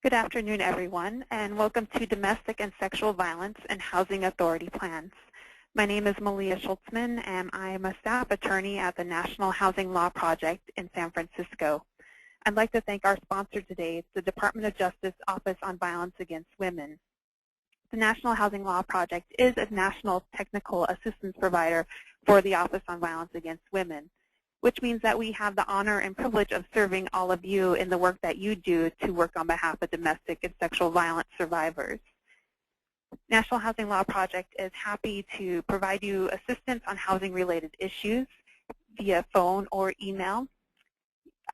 Good afternoon, everyone, and welcome to Domestic and Sexual Violence and Housing Authority Plans. My name is Malia Schultzman, and I am a staff attorney at the National Housing Law Project in San Francisco. I'd like to thank our sponsor today, the Department of Justice Office on Violence Against Women. The National Housing Law Project is a national technical assistance provider for the Office on Violence Against Women, which means that we have the honor and privilege of serving all of you in the work that you do to work on behalf of domestic and sexual violence survivors. National Housing Law Project is happy to provide you assistance on housing-related issues via phone or email.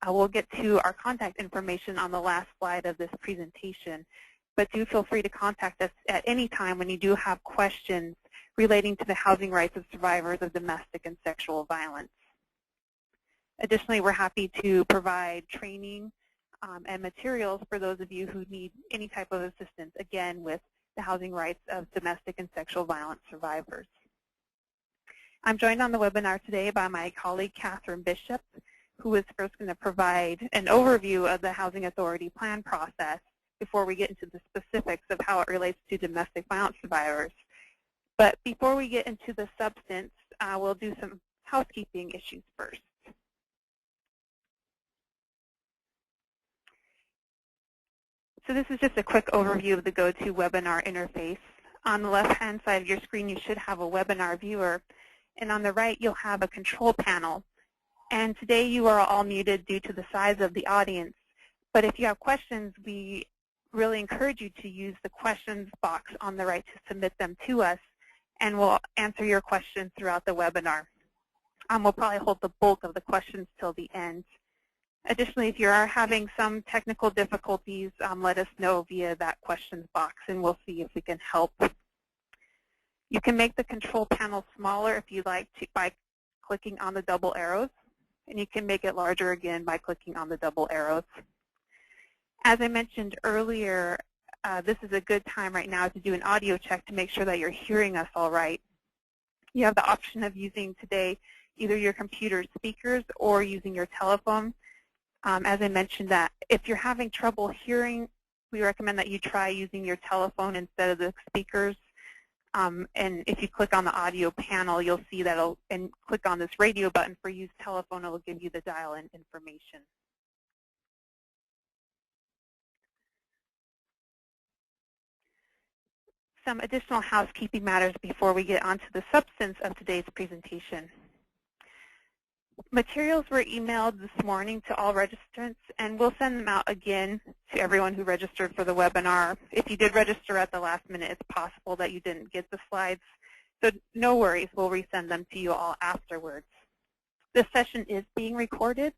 We'll get to our contact information on the last slide of this presentation, but do feel free to contact us at any time when you do have questions relating to the housing rights of survivors of domestic and sexual violence. Additionally, we're happy to provide training and materials for those of you who need any type of assistance, again, with the housing rights of domestic and sexual violence survivors. I'm joined on the webinar today by my colleague, Catherine Bishop, who is first going to provide an overview of the Housing Authority Plan process before we get into the specifics of how it relates to domestic violence survivors. But before we get into the substance, we'll do some housekeeping issues first. So this is just a quick overview of the GoToWebinar interface. On the left-hand side of your screen, you should have a webinar viewer, and on the right, you'll have a control panel. And today, you are all muted due to the size of the audience. But if you have questions, we really encourage you to use the questions box on the right to submit them to us, and we'll answer your questions throughout the webinar. We'll probably hold the bulk of the questions till the end. Additionally, if you are having some technical difficulties, let us know via that questions box, and we'll see if we can help. You can make the control panel smaller if you'd like to by clicking on the double arrows, and you can make it larger again by clicking on the double arrows. As I mentioned earlier, this is a good time right now to do an audio check to make sure that you're hearing us all right. You have the option of using today either your computer speakers or using your telephone. As I mentioned, that if you're having trouble hearing, we recommend that you try using your telephone instead of the speakers. And if you click on the audio panel, you'll see that and click on this radio button for use telephone, it will give you the dial-in information. Some additional housekeeping matters before we get onto the substance of today's presentation. Materials were emailed this morning to all registrants, and we'll send them out again to everyone who registered for the webinar. If you did register at the last minute, it's possible that you didn't get the slides. So no worries, we'll resend them to you all afterwards. This session is being recorded.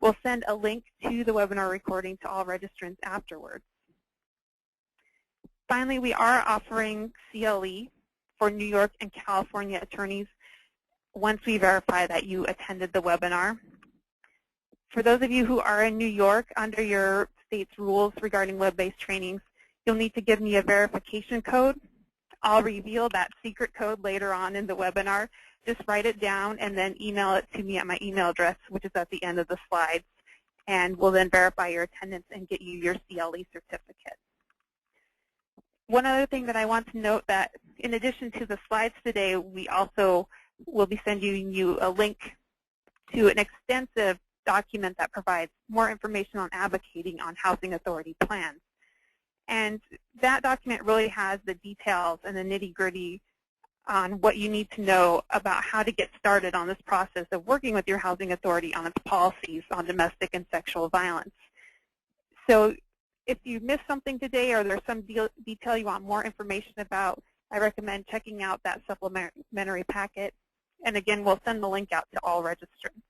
We'll send a link to the webinar recording to all registrants afterwards. Finally, we are offering CLE for New York and California attorneys once we verify that you attended the webinar. For those of you who are in New York, under your state's rules regarding web-based trainings, you'll need to give me a verification code. I'll reveal that secret code later on in the webinar. Just write it down and then email it to me at my email address, which is at the end of the slides. And we'll then verify your attendance and get you your CLE certificate. One other thing that I want to note that in addition to the slides today, we also will be sending you a link to an extensive document that provides more information on advocating on housing authority plans. And that document really has the details and the nitty-gritty on what you need to know about how to get started on this process of working with your housing authority on its policies on domestic and sexual violence. So if you missed something today or there's some detail you want more information about, I recommend checking out that supplementary packet. And again, we'll send the link out to all registrants.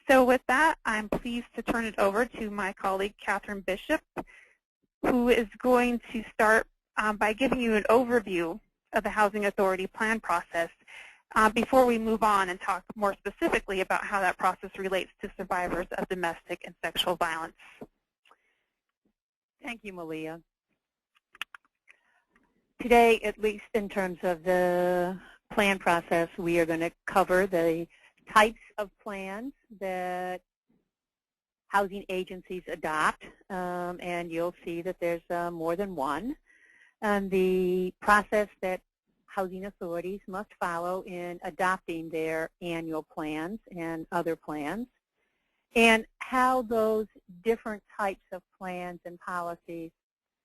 So with that, I'm pleased to turn it over to my colleague, Catherine Bishop, who is going to start by giving you an overview of the Housing Authority Plan process before we move on and talk more specifically about how that process relates to survivors of domestic and sexual violence. Thank you, Malia. Today, at least in terms of the plan process, we are going to cover the types of plans that housing agencies adopt, and you'll see that there's more than one. And the process that housing authorities must follow in adopting their annual plans and other plans, and how those different types of plans and policies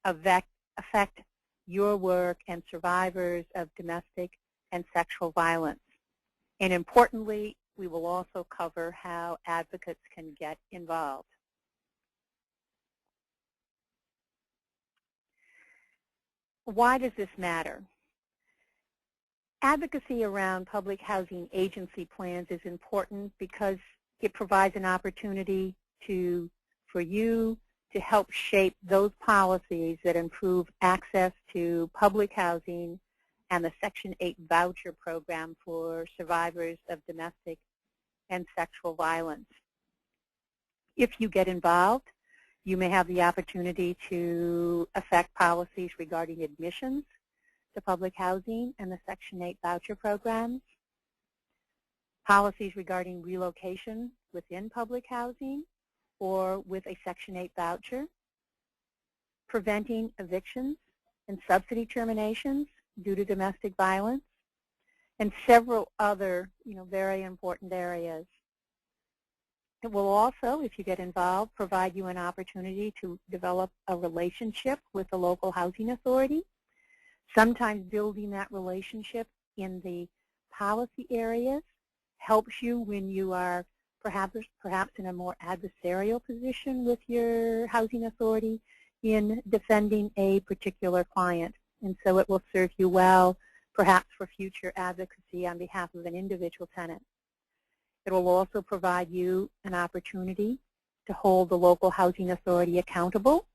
affect your work and survivors of domestic and sexual violence. And importantly, we will also cover how advocates can get involved. Why does this matter? Advocacy around public housing agency plans is important because it provides an opportunity for you to help shape those policies that improve access to public housing and the Section 8 voucher program for survivors of domestic and sexual violence. If you get involved, you may have the opportunity to affect policies regarding admissions to public housing and the Section 8 voucher programs, policies regarding relocation within public housing or with a Section 8 voucher, preventing evictions and subsidy terminations due to domestic violence, and several other, very important areas. It will also, if you get involved, provide you an opportunity to develop a relationship with the local housing authority. Sometimes building that relationship in the policy areas helps you when you are perhaps in a more adversarial position with your housing authority in defending a particular client. And so it will serve you well, perhaps for future advocacy on behalf of an individual tenant. It will also provide you an opportunity to hold the local housing authority accountable,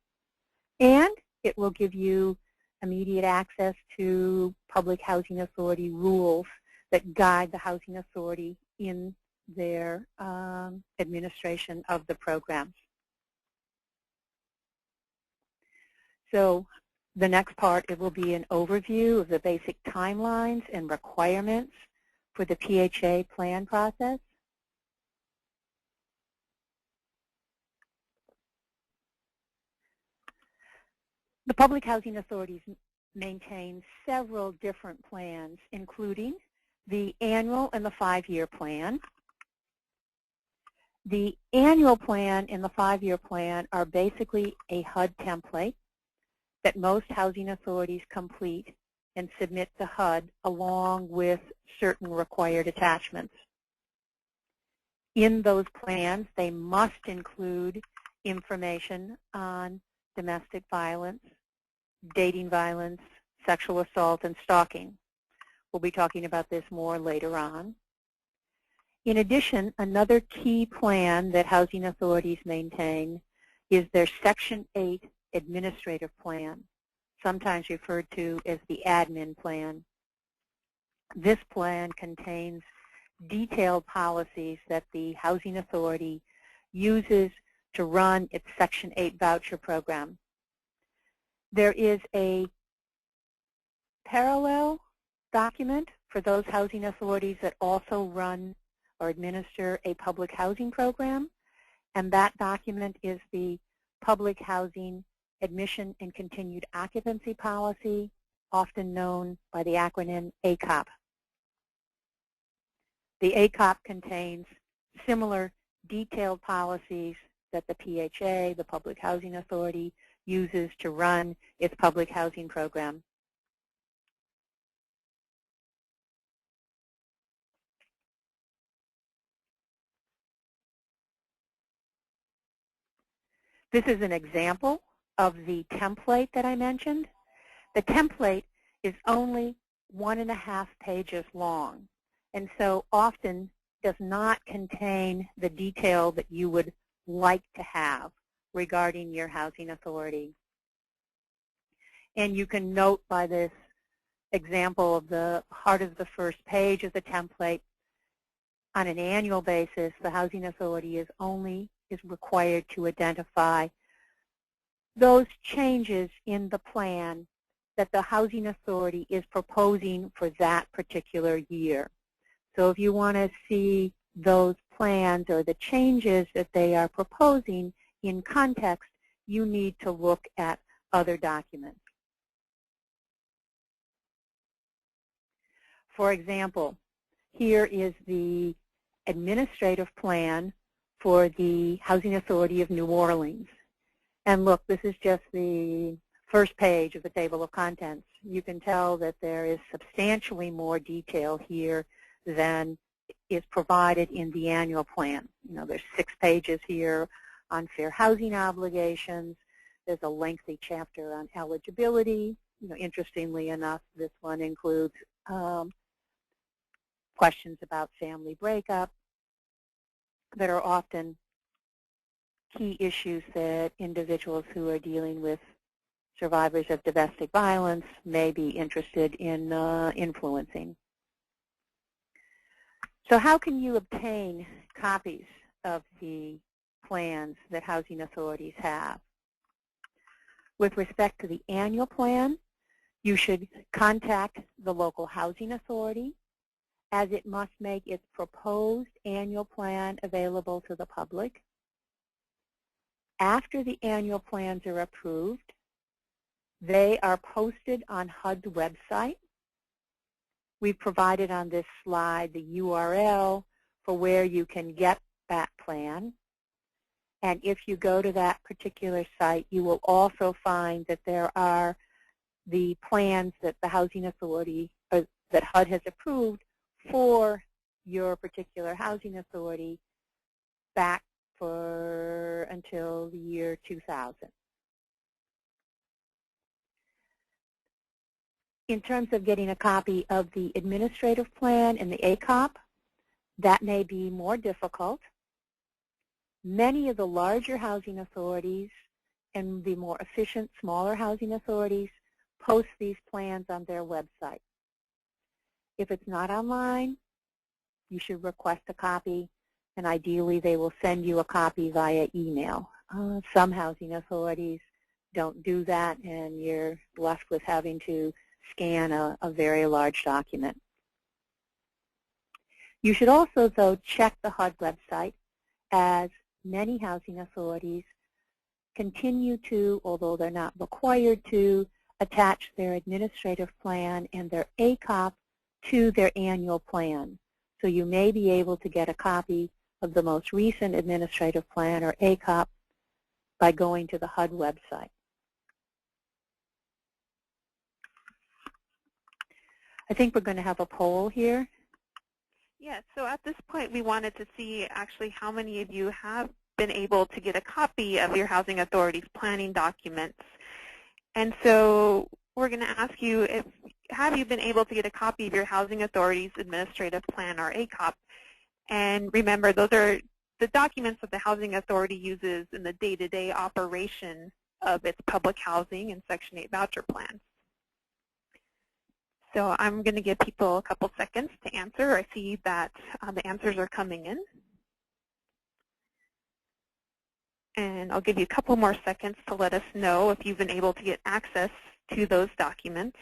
and it will give you immediate access to public housing authority rules that guide the housing authority in their administration of the programs. So the next part, it will be an overview of the basic timelines and requirements for the PHA plan process. The public housing authorities maintain several different plans, including the annual and the 5-year plan. The annual plan and the 5-year plan are basically a HUD template that most housing authorities complete and submit to HUD along with certain required attachments. In those plans, they must include information on domestic violence, dating violence, sexual assault, and stalking. We'll be talking about this more later on. In addition, another key plan that housing authorities maintain is their Section 8 administrative plan, sometimes referred to as the admin plan. This plan contains detailed policies that the housing authority uses to run its Section 8 voucher program. There is a parallel document for those housing authorities that also run or administer a public housing program, and that document is the Public Housing Admission and Continued Occupancy Policy, often known by the acronym ACOP. The ACOP contains similar detailed policies that the PHA, the Public Housing Authority, uses to run its public housing program. This is an example of the template that I mentioned. The template is only 1.5 pages long, and so often does not contain the detail that you would like to have regarding your housing authority. And you can note by this example of the heart of the first page of the template, on an annual basis, the housing authority is required to identify those changes in the plan that the housing authority is proposing for that particular year. So if you want to see those plans or the changes that they are proposing in context, you need to look at other documents. For example, here is the administrative plan for the Housing Authority of New Orleans. And look, this is just the first page of the table of contents. You can tell that there is substantially more detail here than is provided in the annual plan. You know, there's 6 pages here on fair housing obligations. There's a lengthy chapter on eligibility. You know, interestingly enough, this one includes questions about family breakup that are often key issues that individuals who are dealing with survivors of domestic violence may be interested in influencing. So how can you obtain copies of the plans that housing authorities have? With respect to the annual plan, you should contact the local housing authority, as it must make its proposed annual plan available to the public. After the annual plans are approved, they are posted on HUD's website. We've provided on this slide the URL for where you can get that plan. And if you go to that particular site, you will also find that there are the plans that the housing authority, or that HUD has approved for your particular housing authority back for until the year 2000. In terms of getting a copy of the administrative plan and the ACOP, that may be more difficult. Many of the larger housing authorities and the more efficient, smaller housing authorities post these plans on their website. If it's not online, you should request a copy, and ideally they will send you a copy via email. Some housing authorities don't do that, and you're left with having to scan a very large document. You should also, though, check the HUD website, as many housing authorities continue to, although they're not required to, attach their administrative plan and their ACOP to their annual plan. So you may be able to get a copy of the most recent administrative plan or ACOP by going to the HUD website. I think we're going to have a poll here. Yeah, so at this point we wanted to see actually how many of you have been able to get a copy of your housing authority's planning documents. And so we're going to ask you, have you been able to get a copy of your housing authority's administrative plan or ACOP? And remember, those are the documents that the housing authority uses in the day-to-day operation of its public housing and Section 8 voucher plans. So I'm going to give people a couple seconds to answer. I see that the answers are coming in. And I'll give you a couple more seconds to let us know if you've been able to get access to those documents.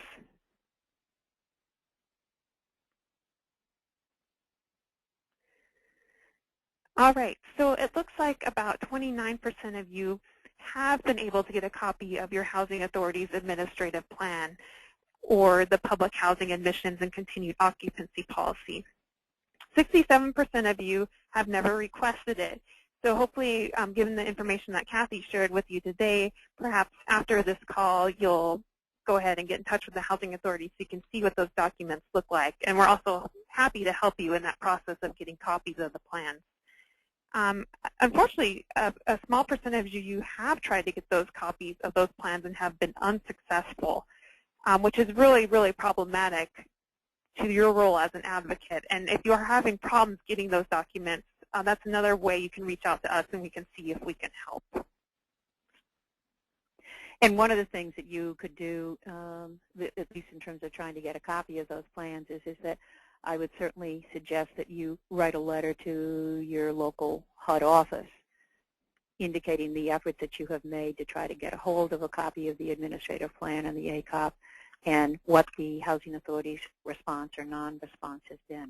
All right, so it looks like about 29% of you have been able to get a copy of your housing authority's administrative plan or the public housing admissions and continued occupancy policy. 67% of you have never requested it. So hopefully, given the information that Kathy shared with you today, perhaps after this call, you'll go ahead and get in touch with the housing authority so you can see what those documents look like. And we're also happy to help you in that process of getting copies of the plans. Unfortunately, a small percentage of you have tried to get those copies of those plans and have been unsuccessful, which is really, really problematic to your role as an advocate. And if you are having problems getting those documents, that's another way you can reach out to us and we can see if we can help. And one of the things that you could do, at least in terms of trying to get a copy of those plans, is that I would certainly suggest that you write a letter to your local HUD office indicating the efforts that you have made to try to get a hold of a copy of the administrative plan and the ACOP and what the housing authority's response or non-response has been.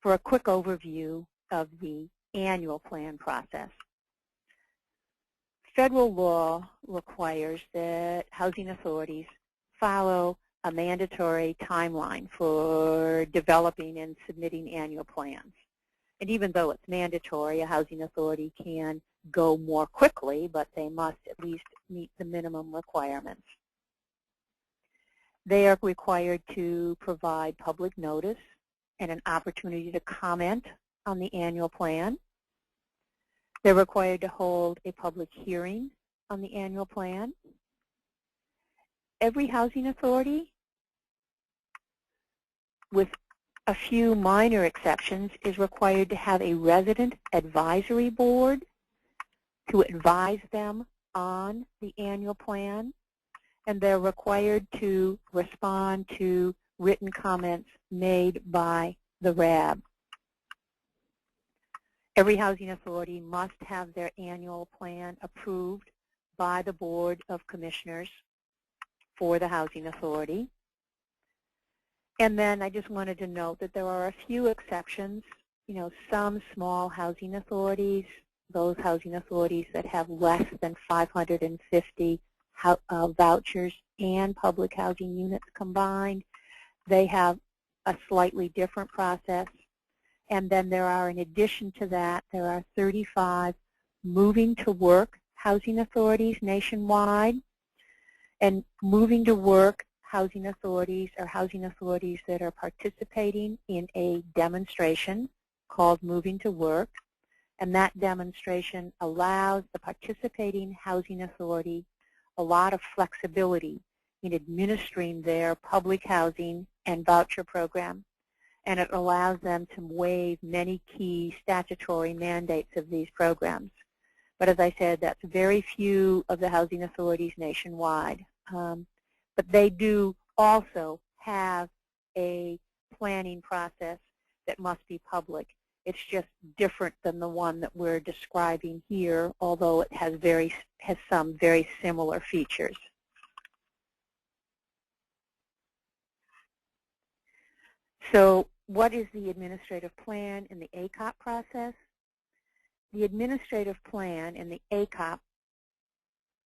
for a quick overview of the annual plan process. Federal law requires that housing authorities follow a mandatory timeline for developing and submitting annual plans. And even though it's mandatory, a housing authority can go more quickly, but they must at least meet the minimum requirements. They are required to provide public notice and an opportunity to comment on the annual plan. They're required to hold a public hearing on the annual plan. Every housing authority, with a few minor exceptions, is required to have a resident advisory board to advise them on the annual plan, and they're required to respond to written comments made by the RAB. Every housing authority must have their annual plan approved by the Board of Commissioners for the housing authority. And then I just wanted to note that there are a few exceptions. You know, some small housing authorities, those housing authorities that have less than 550 vouchers and public housing units combined, they have a slightly different process. And then there are, in addition to that, there are 35 moving to work housing authorities nationwide. And moving to work housing authorities are housing authorities that are participating in a demonstration called Moving to Work. And that demonstration allows the participating housing authority a lot of flexibility in administering their public housing and voucher program. And it allows them to waive many key statutory mandates of these programs. But as I said, that's very few of the housing authorities nationwide. But they do also have a planning process that must be public. It's just different than the one that we're describing here, although it has some very similar features. So what is the administrative plan in the ACOP process? The administrative plan and the ACOP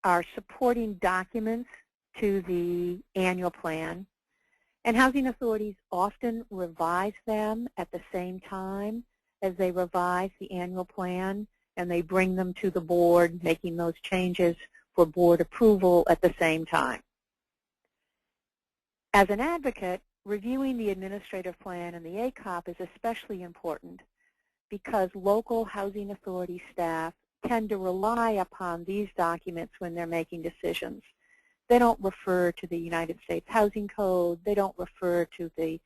are supporting documents to the annual plan, and housing authorities often revise them at the same time as they revise the annual plan, and they bring them to the board, making those changes for board approval at the same time. As an advocate, reviewing the administrative plan and the ACOP is especially important because local housing authority staff tend to rely upon these documents when they're making decisions. They don't refer to the United States Housing Code. They don't refer to the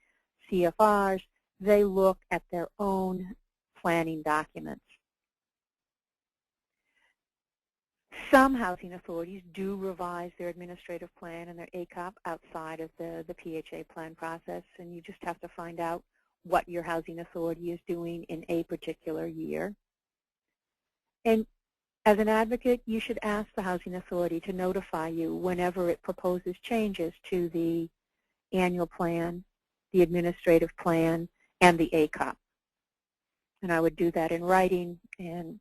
CFRs. They look at their own planning documents. Some housing authorities do revise their administrative plan and their ACOP outside of the PHA plan process, and you just have to find out what your housing authority is doing in a particular year. And as an advocate, you should ask the housing authority to notify you whenever it proposes changes to the annual plan, the administrative plan, and the ACOP. And I would do that in writing and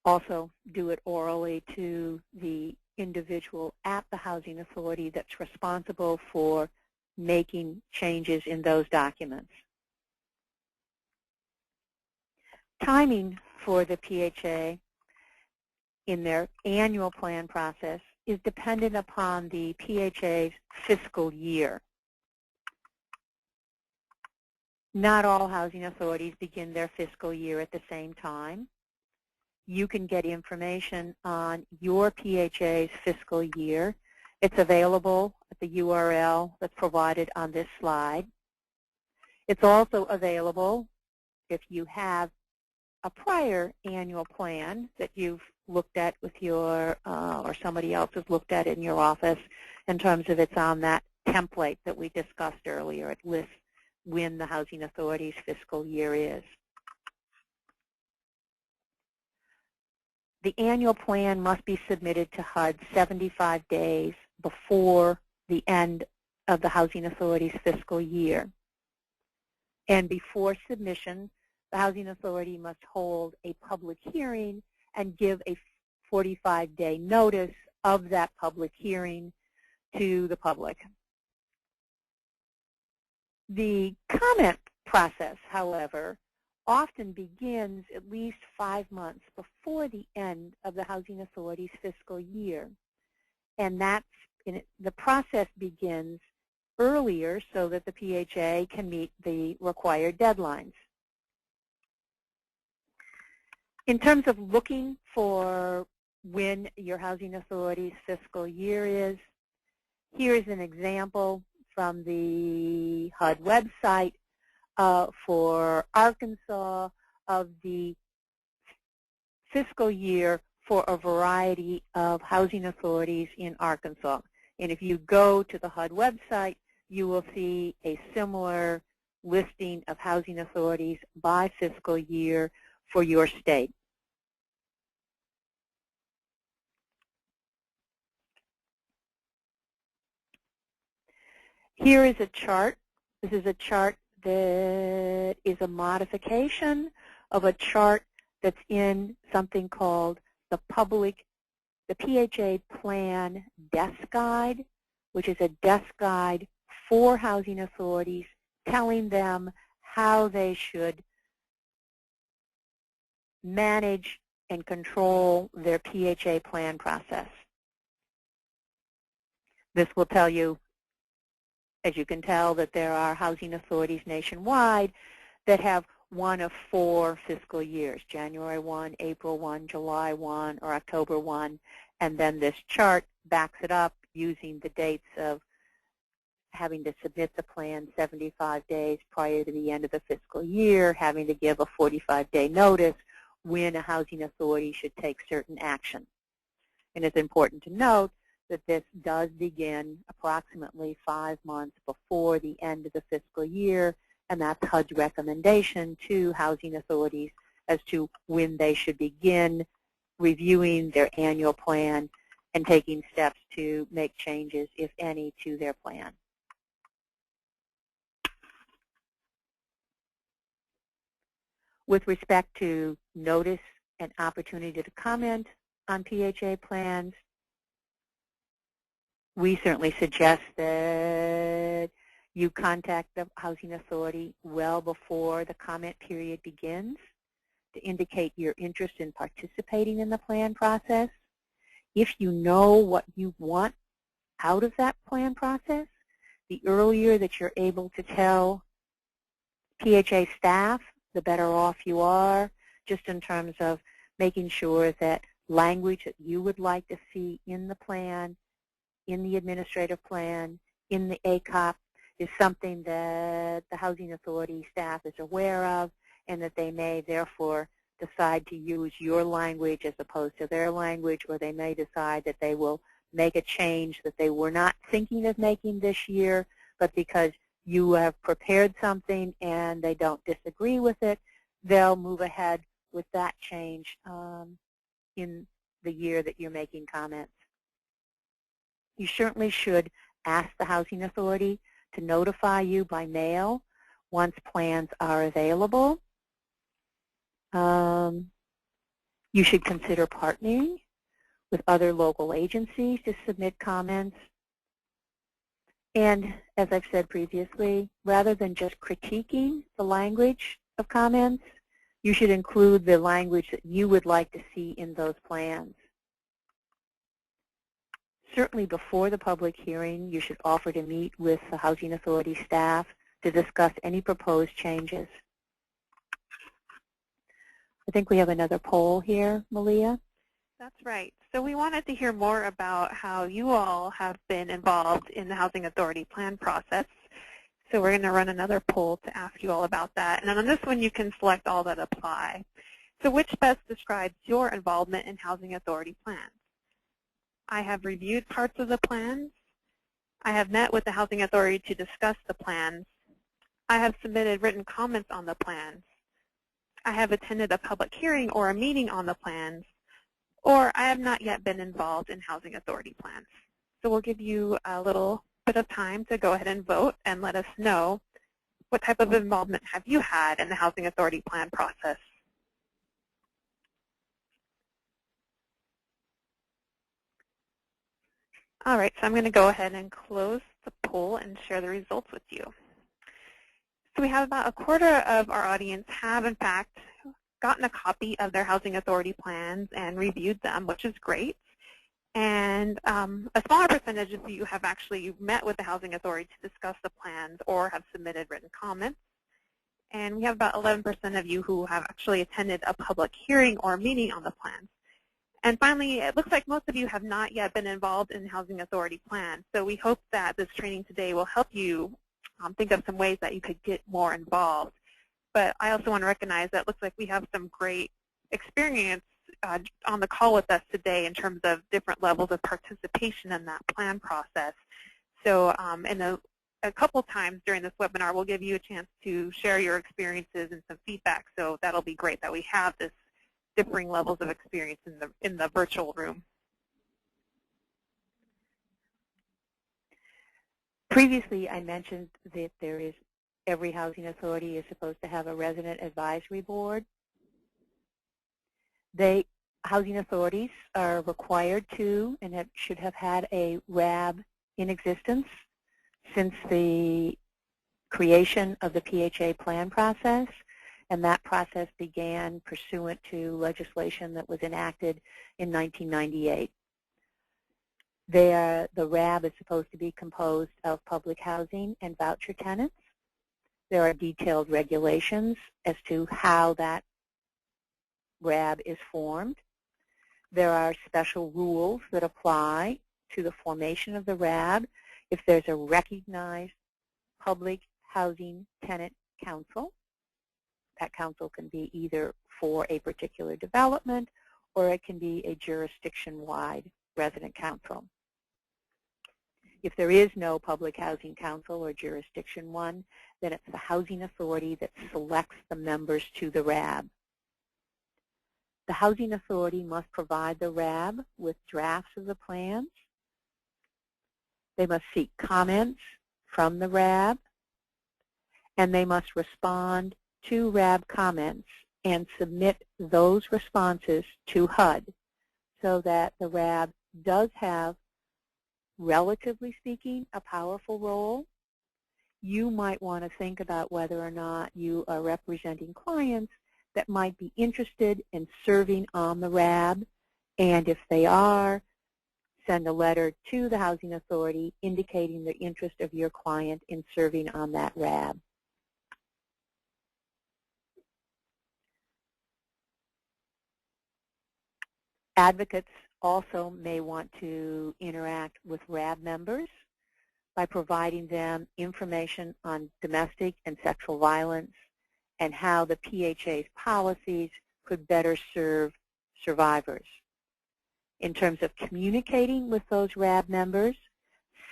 also do it orally to the individual at the housing authority that's responsible for making changes in those documents. Timing for the PHA in their annual plan process is dependent upon the PHA's fiscal year. Not all housing authorities begin their fiscal year at the same time. You can get information on your PHA's fiscal year. It's available at the URL that's provided on this slide. It's also available if you have a prior annual plan that you've looked at with your, or somebody else has looked at in your office, in terms of it's on that template that we discussed earlier. It lists when the housing authority's fiscal year is. The annual plan must be submitted to HUD 75 days before the end of the housing authority's fiscal year. And before submission, the Housing Authority must hold a public hearing and give a 45-day notice of that public hearing to the public. The comment process, however, often begins at least 5 months before the end of the Housing Authority's fiscal year. And the process begins earlier so that the PHA can meet the required deadlines. In terms of looking for when your Housing Authority's fiscal year is, here is an example from the HUD website for Arkansas of the fiscal year for a variety of housing authorities in Arkansas. And if you go to the HUD website, you will see a similar listing of housing authorities by fiscal year for your state. Here is a chart. This is a chart that is a modification of a chart that's in something called the PHA Plan Desk Guide, which is a desk guide for housing authorities telling them how they should manage and control their PHA plan process. This will tell you, as you can tell, that there are housing authorities nationwide that have one of 4 fiscal years, January 1, April 1, July 1, or October 1, and then this chart backs it up using the dates of having to submit the plan 75 days prior to the end of the fiscal year, having to give a 45-day notice when a housing authority should take certain action. And it's important to note that this does begin approximately 5 months before the end of the fiscal year, and that's HUD's recommendation to housing authorities as to when they should begin reviewing their annual plan and taking steps to make changes, if any, to their plan. With respect to notice and opportunity to comment on PHA plans, we certainly suggest that you contact the housing authority well before the comment period begins to indicate your interest in participating in the plan process. If you know what you want out of that plan process, the earlier that you're able to tell PHA staff, the better off you are, just in terms of making sure that language that you would like to see in the plan, in the administrative plan, in the ACOP, is something that the housing authority staff is aware of, and that they may therefore decide to use your language as opposed to their language, or they may decide that they will make a change that they were not thinking of making this year, but because you have prepared something and they don't disagree with it, they'll move ahead with that change in the year that you're making comments. You certainly should ask the housing authority to notify you by mail once plans are available. You should consider partnering with other local agencies to submit comments. And as I've said previously, rather than just critiquing the language of comments, you should include the language that you would like to see in those plans. Certainly before the public hearing, you should offer to meet with the housing authority staff to discuss any proposed changes. I think we have another poll here, Malia. That's right. So we wanted to hear more about how you all have been involved in the Housing Authority plan process. So we're going to run another poll to ask you all about that. And on this one, you can select all that apply. So which best describes your involvement in Housing Authority plans? I have reviewed parts of the plans. I have met with the Housing Authority to discuss the plans. I have submitted written comments on the plans. I have attended a public hearing or a meeting on the plans, or I have not yet been involved in Housing Authority plans. So we'll give you a little bit of time to go ahead and vote and let us know What type of involvement have you had in the Housing Authority Plan process? All right, so I'm going to go ahead and close the poll and share the results with you. So we have about a quarter of our audience have, in fact, gotten a copy of their Housing Authority plans and reviewed them, which is great. And a smaller percentage of you have actually met with the Housing Authority to discuss the plans or have submitted written comments. And we have about 11% of you who have actually attended a public hearing or meeting on the plans. And finally, it looks like most of you have not yet been involved in Housing Authority plans. So we hope that this training today will help you think of some ways that you could get more involved. But I also want to recognize that it looks like we have some great experience on the call with us today in terms of different levels of participation in that plan process. So in a couple times during this webinar, we'll give you a chance to share your experiences and some feedback. So that'll be great that we have this differing levels of experience in the virtual room. Previously, I mentioned that every housing authority is supposed to have a resident advisory board. Housing authorities are required to and should have had a RAB in existence since the creation of the PHA plan process, and that process began pursuant to legislation that was enacted in 1998. The RAB is supposed to be composed of public housing and voucher tenants. There are detailed regulations as to how that RAB is formed. There are special rules that apply to the formation of the RAB if there's a recognized public housing tenant council. That council can be either for a particular development or it can be a jurisdiction-wide resident council. If there is no public housing council or jurisdiction one, then it's the housing authority that selects the members to the RAB. The housing authority must provide the RAB with drafts of the plans. They must seek comments from the RAB, and they must respond to RAB comments and submit those responses to HUD so that the RAB does have, relatively speaking, a powerful role. You might want to think about whether or not you are representing clients that might be interested in serving on the RAB, and if they are, send a letter to the housing authority indicating the interest of your client in serving on that RAB. Advocates also may want to interact with RAB members by providing them information on domestic and sexual violence and how the PHA's policies could better serve survivors. In terms of communicating with those RAB members,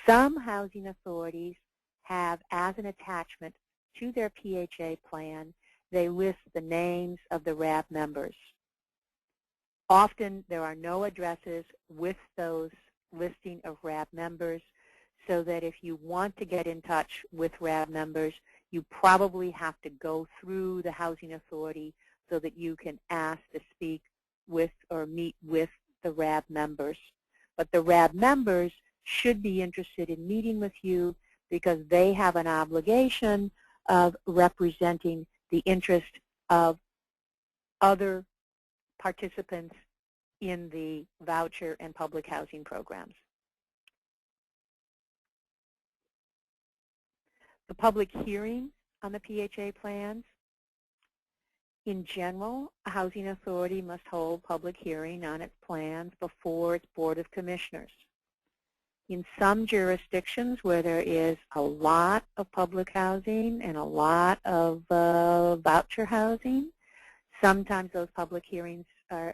some housing authorities have, as an attachment to their PHA plan, they list the names of the RAB members. Often there are no addresses with those listing of RAB members, so that if you want to get in touch with RAB members, you probably have to go through the housing authority so that you can ask to speak with or meet with the RAB members. But the RAB members should be interested in meeting with you because they have an obligation of representing the interest of other participants in the voucher and public housing programs. The public hearing on the PHA plans. In general, a housing authority must hold public hearing on its plans before its Board of Commissioners. In some jurisdictions where there is a lot of public housing and a lot of voucher housing, sometimes those public hearings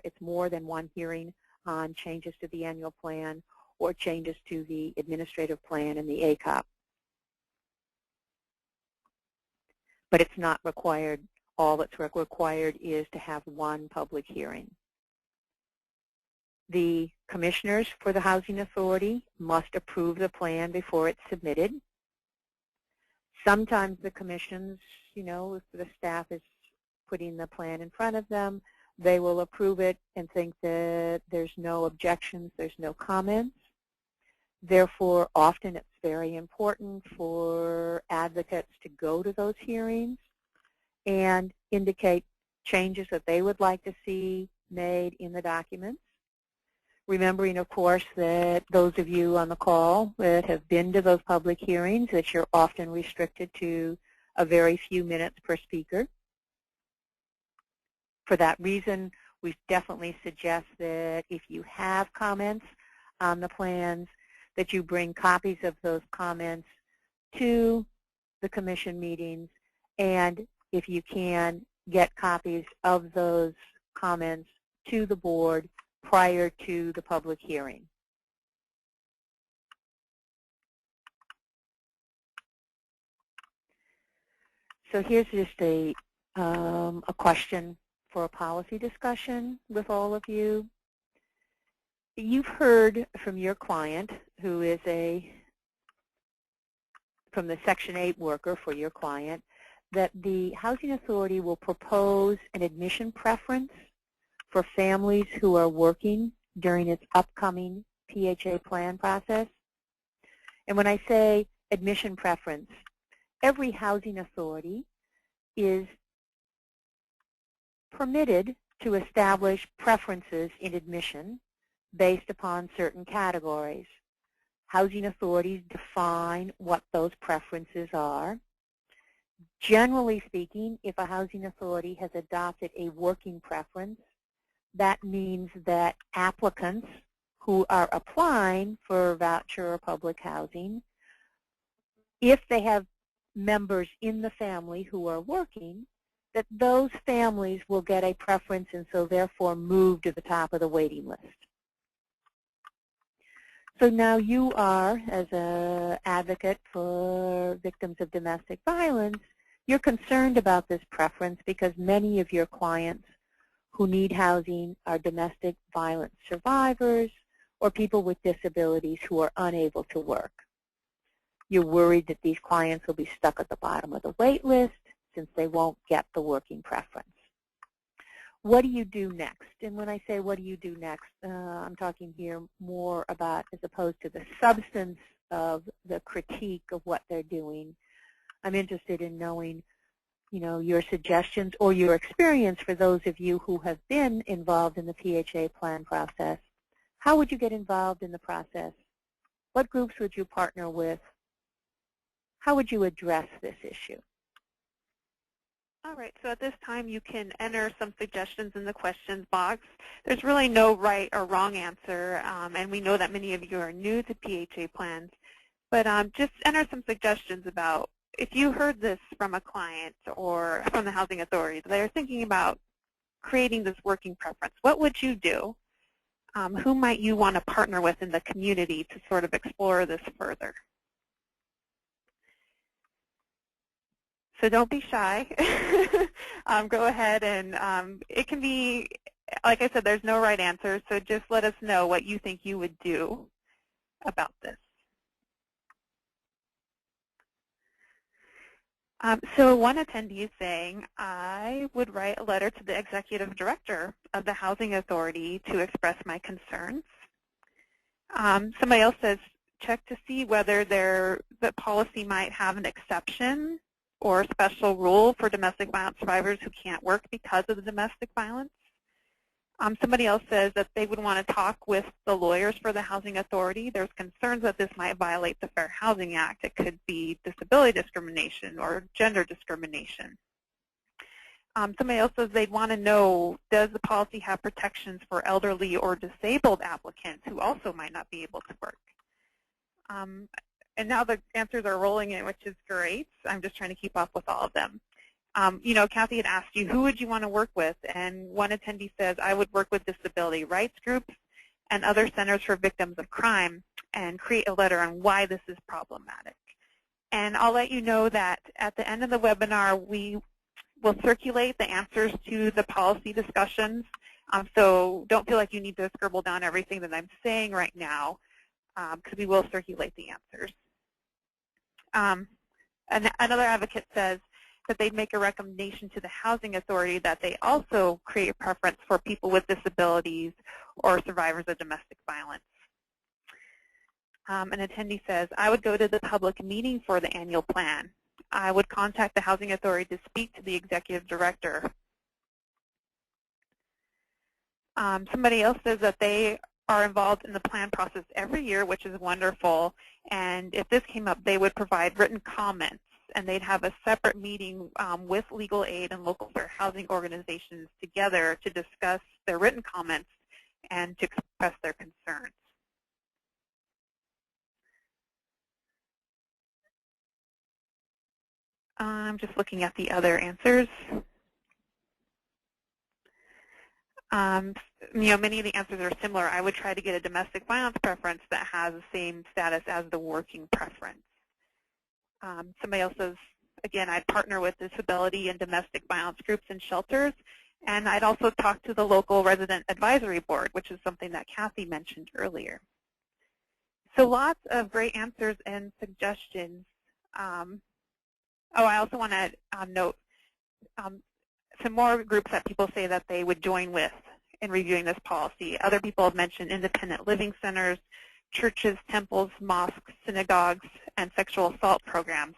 it's more than one hearing on changes to the annual plan or changes to the administrative plan and the ACOP. But it's not required. All that's required is to have one public hearing. The commissioners for the housing authority must approve the plan before it's submitted. Sometimes the commissions, if the staff is putting the plan in front of them, they will approve it and think that there's no objections, there's no comments. Therefore, often it's very important for advocates to go to those hearings and indicate changes that they would like to see made in the documents. Remembering, of course, that those of you on the call that have been to those public hearings, that you're often restricted to a very few minutes per speaker. For that reason, we definitely suggest that if you have comments on the plans, that you bring copies of those comments to the commission meetings, and if you can, get copies of those comments to the board prior to the public hearing. So here's just a question for a policy discussion with all of you. You've heard from your client, who is from the Section 8 worker for your client, that the Housing Authority will propose an admission preference for families who are working during its upcoming PHA plan process. And when I say admission preference, every housing authority is permitted to establish preferences in admission based upon certain categories. Housing authorities define what those preferences are. Generally speaking, if a housing authority has adopted a working preference, that means that applicants who are applying for voucher or public housing, if they have members in the family who are working, that those families will get a preference and so therefore move to the top of the waiting list. So now you are, as an advocate for victims of domestic violence, you're concerned about this preference because many of your clients who need housing are domestic violence survivors or people with disabilities who are unable to work. You're worried that these clients will be stuck at the bottom of the wait list since they won't get the working preference. What do you do next? And when I say what do you do next, I'm talking here more about as opposed to the substance of the critique of what they're doing. I'm interested in knowing, your suggestions or your experience for those of you who have been involved in the PHA plan process. How would you get involved in the process? What groups would you partner with? How would you address this issue? All right, so at this time you can enter some suggestions in the questions box. There's really no right or wrong answer, and we know that many of you are new to PHA plans, but just enter some suggestions about if you heard this from a client or from the Housing Authority, they're thinking about creating this working preference. What would you do? Who might you want to partner with in the community to sort of explore this further? So don't be shy. Go ahead and it can be, like I said, there's no right answer, so just let us know what you think you would do about this. So one attendee is saying, I would write a letter to the executive director of the Housing Authority to express my concerns. Somebody else says, check to see whether the policy might have an exception or a special rule for domestic violence survivors who can't work because of the domestic violence. Somebody else says that they would want to talk with the lawyers for the Housing Authority. There's concerns that this might violate the Fair Housing Act. It could be disability discrimination or gender discrimination. Somebody else says they'd want to know, does the policy have protections for elderly or disabled applicants who also might not be able to work? And now the answers are rolling in, which is great. I'm just trying to keep up with all of them. Kathy had asked you, who would you want to work with? And one attendee says, I would work with disability rights groups and other centers for victims of crime and create a letter on why this is problematic. And I'll let you know that at the end of the webinar, we will circulate the answers to the policy discussions. So don't feel like you need to scribble down everything that I'm saying right now, because we will circulate the answers. Another advocate says that they'd make a recommendation to the housing authority that they also create a preference for people with disabilities or survivors of domestic violence. An attendee says, I would go to the public meeting for the annual plan. I would contact the housing authority to speak to the executive director. Somebody else says that they are involved in the plan process every year, which is wonderful. And if this came up, they would provide written comments, and they'd have a separate meeting with legal aid and local fair housing organizations together to discuss their written comments and to express their concerns. I'm just looking at the other answers. Many of the answers are similar. I would try to get a domestic violence preference that has the same status as the working preference. Somebody else says, again, I'd partner with disability and domestic violence groups and shelters, and I'd also talk to the local resident advisory board, which is something that Kathy mentioned earlier. So lots of great answers and suggestions. I also want to note some more groups that people say that they would join with in reviewing this policy. Other people have mentioned independent living centers, churches, temples, mosques, synagogues, and sexual assault programs.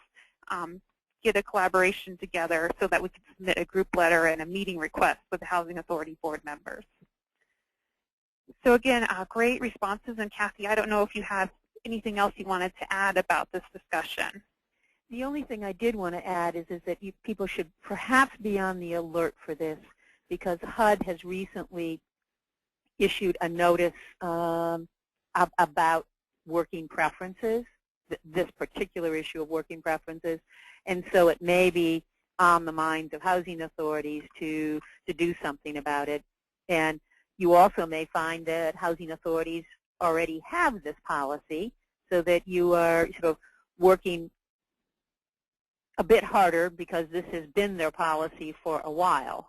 Get a collaboration together so that we can submit a group letter and a meeting request with the Housing Authority board members. So again, great responses. And Kathy, I don't know if you have anything else you wanted to add about this discussion. The only thing I did want to add is that people should perhaps be on the alert for this, because HUD has recently issued a notice about working preferences, this particular issue of working preferences, and so it may be on the minds of housing authorities to do something about it. And you also may find that housing authorities already have this policy, so that you are sort of working a bit harder because this has been their policy for a while.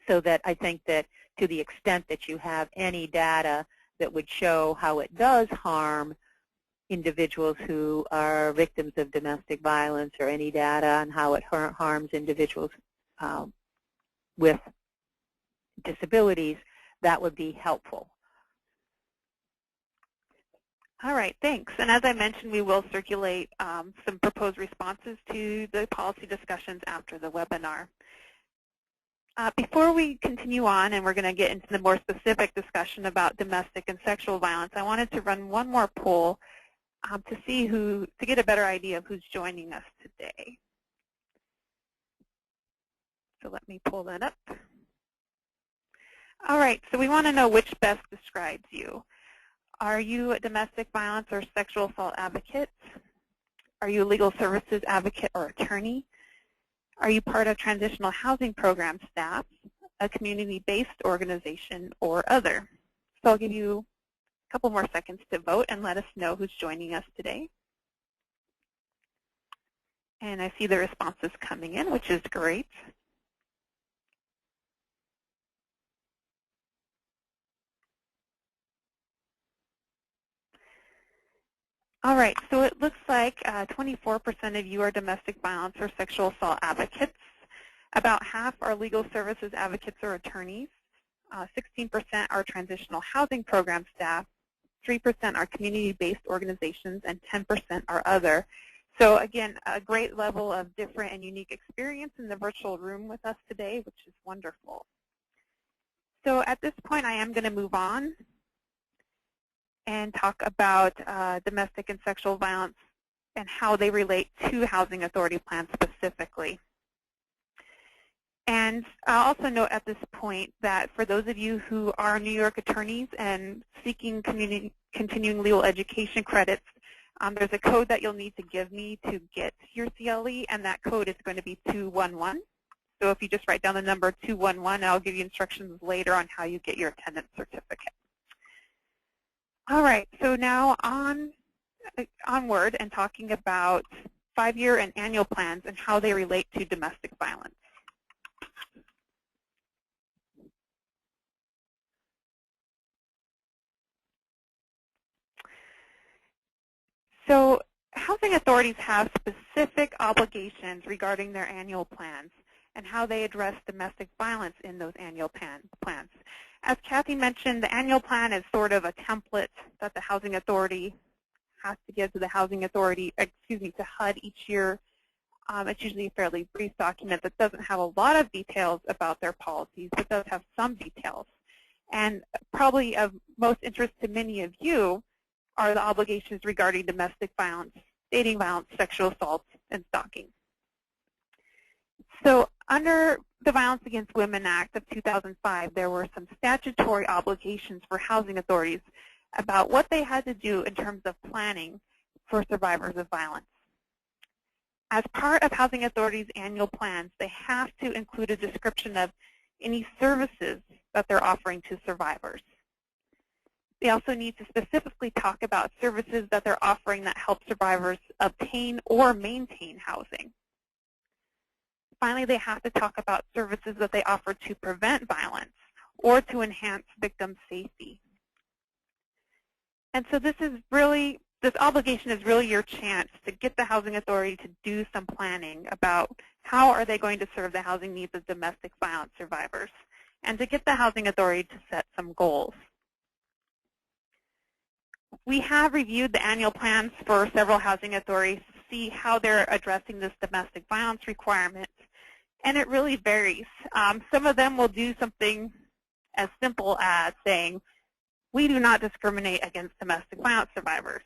So that I think that to the extent that you have any data that would show how it does harm individuals who are victims of domestic violence, or any data on how it harms individuals with disabilities, that would be helpful. All right, thanks. And as I mentioned, we will circulate some proposed responses to the policy discussions after the webinar. Before we continue on, and we're going to get into the more specific discussion about domestic and sexual violence, I wanted to run one more poll to get a better idea of who's joining us today. So let me pull that up. All right, so we want to know which best describes you. Are you a domestic violence or sexual assault advocate? Are you a legal services advocate or attorney? Are you part of transitional housing program staff, a community-based organization, or other? So I'll give you a couple more seconds to vote and let us know who's joining us today. And I see the responses coming in, which is great. All right, so it looks like 24% of you are domestic violence or sexual assault advocates. About half are legal services advocates or attorneys. 16% are transitional housing program staff. 3% are community-based organizations, and 10% are other. So again, a great level of different and unique experience in the virtual room with us today, which is wonderful. So at this point, I am going to move on and talk about domestic and sexual violence and how they relate to housing authority plans specifically. And I'll also note at this point that for those of you who are New York attorneys and seeking continuing legal education credits, there's a code that you'll need to give me to get your CLE, and that code is going to be 211. So if you just write down the number 211, I'll give you instructions later on how you get your attendance certificate. All right, so now onward and talking about 5-year and annual plans and how they relate to domestic violence. So housing housing authorities have specific obligations regarding their annual plans and how they address domestic violence in those annual plans. As Kathy mentioned, the annual plan is sort of a template that the housing authority has to give to the housing authority, to HUD each year. It's usually a fairly brief document that doesn't have a lot of details about their policies, but does have some details. And probably of most interest to many of you are the obligations regarding domestic violence, dating violence, sexual assault, and stalking. So under the Violence Against Women Act of 2005, there were some statutory obligations for housing authorities about what they had to do in terms of planning for survivors of violence. As part of housing authorities' annual plans, they have to include a description of any services that they're offering to survivors. They also need to specifically talk about services that they're offering that help survivors obtain or maintain housing. Finally, they have to talk about services that they offer to prevent violence or to enhance victim safety. And so this obligation is really your chance to get the housing authority to do some planning about how are they going to serve the housing needs of domestic violence survivors, and to get the housing authority to set some goals. We have reviewed the annual plans for several housing authorities to see how they're addressing this domestic violence requirement, and it really varies. Some of them will do something as simple as saying, we do not discriminate against domestic violence survivors,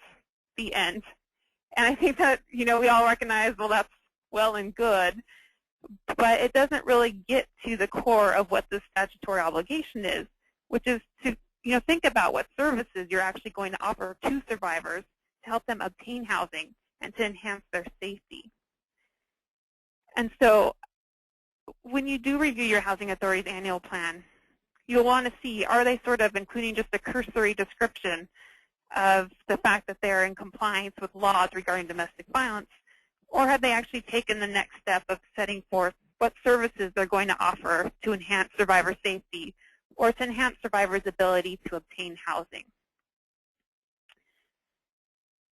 the end. And I think that, we all recognize, well, that's well and good, but it doesn't really get to the core of what the statutory obligation is, which is to think about what services you're actually going to offer to survivors to help them obtain housing and to enhance their safety. And so when you do review your housing authority's annual plan, you'll want to see, are they sort of including just a cursory description of the fact that they're in compliance with laws regarding domestic violence, or have they actually taken the next step of setting forth what services they're going to offer to enhance survivor safety or to enhance survivors' ability to obtain housing?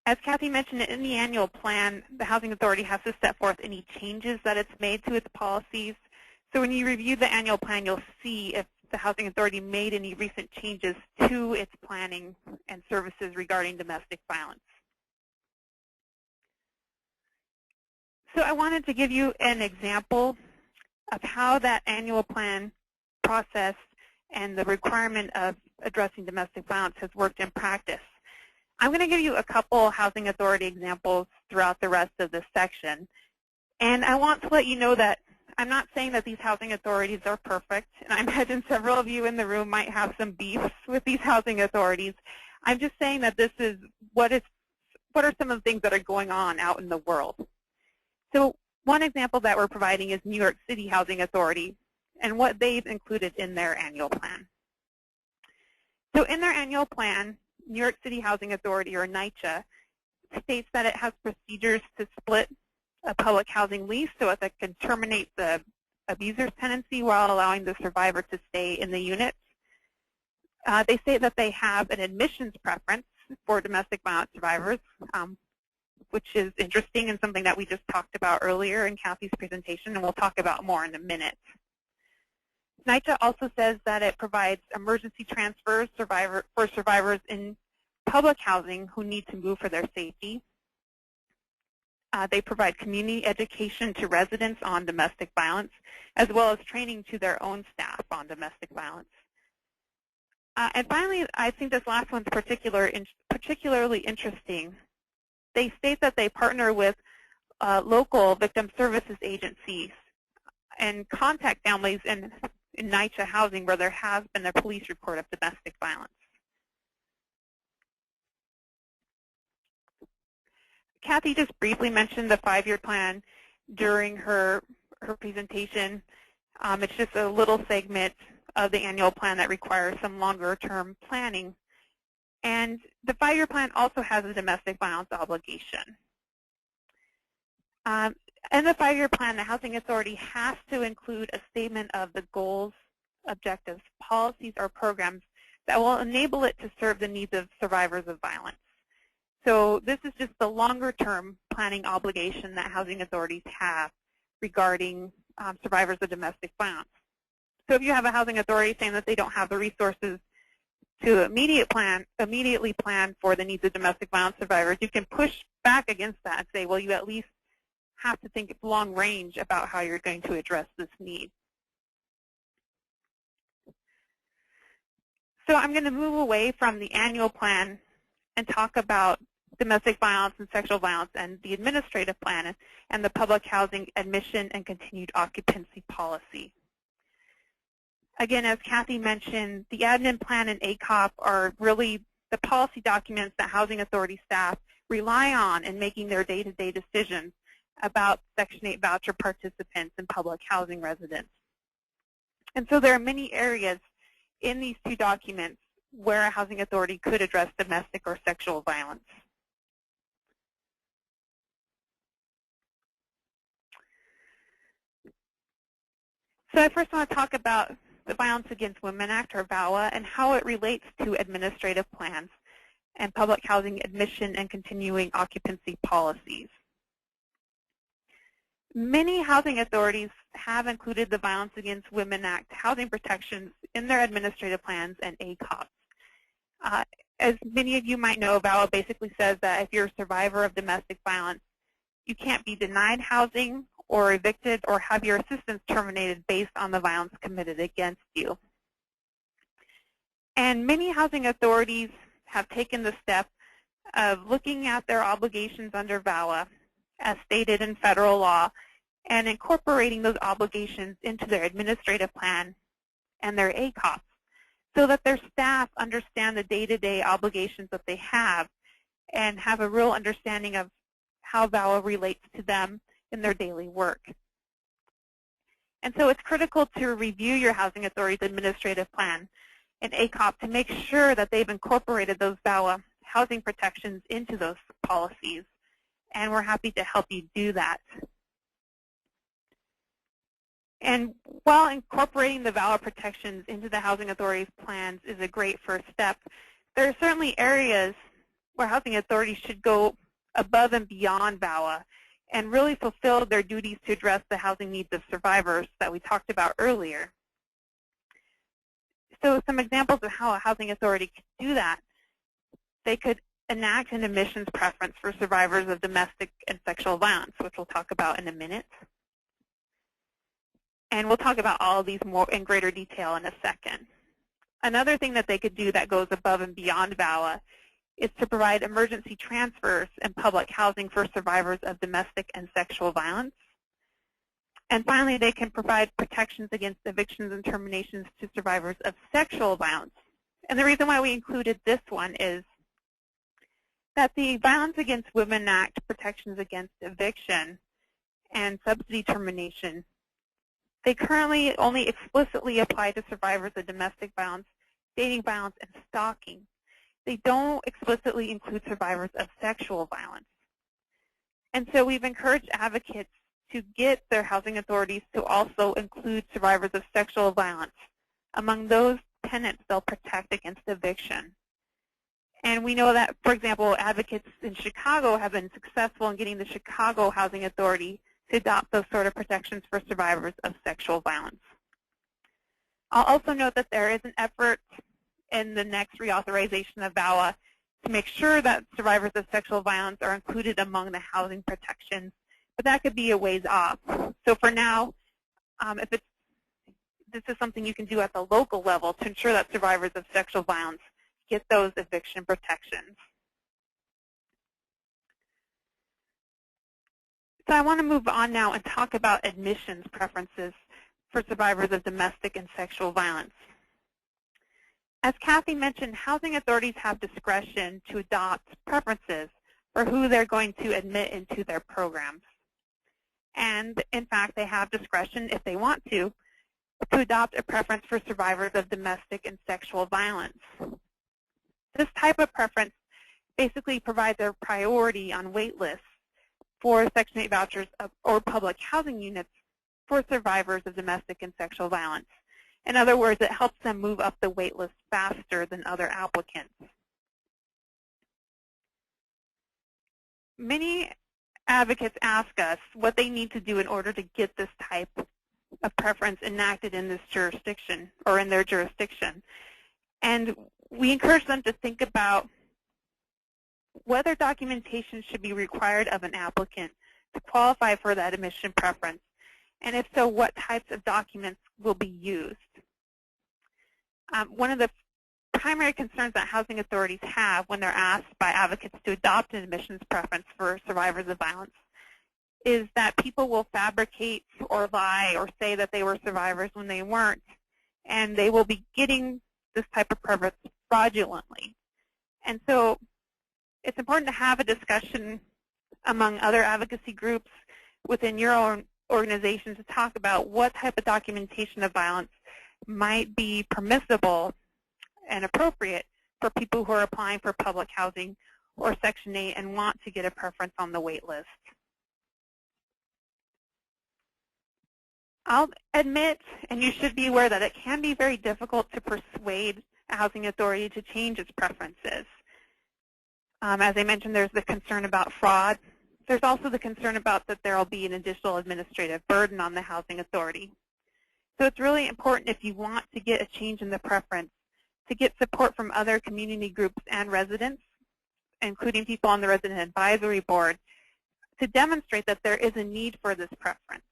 As Kathy mentioned, in the annual plan, the housing authority has to set forth any changes that it's made to its policies. So when you review the annual plan, you'll see if the housing authority made any recent changes to its planning and services regarding domestic violence. So I wanted to give you an example of how that annual plan process and the requirement of addressing domestic violence has worked in practice. I'm going to give you a couple housing authority examples throughout the rest of this section. And I want to let you know that I'm not saying that these housing authorities are perfect, and I imagine several of you in the room might have some beefs with these housing authorities. I'm just saying that this is what are some of the things that are going on out in the world. So one example that we're providing is New York City Housing Authority and what they've included in their annual plan. So in their annual plan, New York City Housing Authority, or NYCHA, states that it has procedures to split a public housing lease so that it can terminate the abuser's tenancy while allowing the survivor to stay in the unit. They say that they have an admissions preference for domestic violence survivors, which is interesting and something that we just talked about earlier in Kathy's presentation, and we'll talk about more in a minute. NYCHA also says that it provides emergency transfers for survivors in public housing who need to move for their safety. They provide community education to residents on domestic violence, as well as training to their own staff on domestic violence. And finally, I think this last one's particularly interesting. They state that they partner with local victim services agencies and contact families in NYCHA housing where there has been a police report of domestic violence. Kathy just briefly mentioned the 5-year plan during her presentation. It's just a little segment of the annual plan that requires some longer-term planning. And the 5-year plan also has a domestic violence obligation. In the 5-year plan, the Housing Authority has to include a statement of the goals, objectives, policies, or programs that will enable it to serve the needs of survivors of violence. So this is just the longer-term planning obligation that housing authorities have regarding survivors of domestic violence. So if you have a housing authority saying that they don't have the resources to immediately plan for the needs of domestic violence survivors, you can push back against that and say, well, you at least have to think long range about how you're going to address this need. So I'm going to move away from the annual plan and talk about domestic violence and sexual violence and the administrative plan and the public housing admission and continued occupancy policy. Again, as Kathy mentioned, the admin plan and ACOP are really the policy documents that housing authority staff rely on in making their day-to-day decisions about Section 8 voucher participants and public housing residents. And so there are many areas in these two documents where a housing authority could address domestic or sexual violence. So I first want to talk about the Violence Against Women Act, or VAWA, and how it relates to administrative plans and public housing admission and continuing occupancy policies. Many housing authorities have included the Violence Against Women Act housing protections in their administrative plans and ACOPs. As many of you might know, VAWA basically says that if you're a survivor of domestic violence, you can't be denied housing or evicted or have your assistance terminated based on the violence committed against you. And many housing authorities have taken the step of looking at their obligations under VAWA as stated in federal law and incorporating those obligations into their administrative plan and their ACOPs so that their staff understand the day-to-day obligations that they have and have a real understanding of how VAWA relates to them in their daily work. And so it's critical to review your housing authority's administrative plan and ACOP to make sure that they've incorporated those VAWA housing protections into those policies. And we're happy to help you do that. And while incorporating the VAWA protections into the housing authority's plans is a great first step, there are certainly areas where housing authorities should go above and beyond VAWA and really fulfill their duties to address the housing needs of survivors that we talked about earlier. So some examples of how a housing authority could do that: they could enact an admissions preference for survivors of domestic and sexual violence, which we'll talk about in a minute. And we'll talk about all of these more in greater detail in a second. Another thing that they could do that goes above and beyond VAWA is to provide emergency transfers and public housing for survivors of domestic and sexual violence. And finally, they can provide protections against evictions and terminations to survivors of sexual violence. And the reason why we included this one is that the Violence Against Women Act protections against eviction and subsidy termination, they currently only explicitly apply to survivors of domestic violence, dating violence, and stalking. They don't explicitly include survivors of sexual violence. And so we've encouraged advocates to get their housing authorities to also include survivors of sexual violence among those tenants they'll protect against eviction. And we know that, for example, advocates in Chicago have been successful in getting the Chicago Housing Authority to adopt those sort of protections for survivors of sexual violence. I'll also note that there is an effort in the next reauthorization of VAWA to make sure that survivors of sexual violence are included among the housing protections, but that could be a ways off. So for now, this is something you can do at the local level to ensure that survivors of sexual violence get those eviction protections. So I want to move on now and talk about admissions preferences for survivors of domestic and sexual violence. As Kathy mentioned, housing authorities have discretion to adopt preferences for who they're going to admit into their programs. And in fact, they have discretion, if they want to adopt a preference for survivors of domestic and sexual violence. This type of preference basically provides a priority on wait lists for Section 8 vouchers or public housing units for survivors of domestic and sexual violence. In other words, it helps them move up the wait list faster than other applicants. Many advocates ask us what they need to do in order to get this type of preference enacted in this jurisdiction or in their jurisdiction. And we encourage them to think about whether documentation should be required of an applicant to qualify for that admission preference, and if so, what types of documents will be used. One of the primary concerns that housing authorities have when they're asked by advocates to adopt an admissions preference for survivors of violence is that people will fabricate or lie or say that they were survivors when they weren't, and they will be getting this type of preference fraudulently. And so it's important to have a discussion among other advocacy groups within your own organization to talk about what type of documentation of violence might be permissible and appropriate for people who are applying for public housing or Section 8 and want to get a preference on the wait list. I'll admit, and you should be aware, that it can be very difficult to persuade a housing authority to change its preferences. As I mentioned, there's the concern about fraud. There's also the concern about that there will be an additional administrative burden on the housing authority. So it's really important, if you want to get a change in the preference, to get support from other community groups and residents, including people on the Resident Advisory Board, to demonstrate that there is a need for this preference.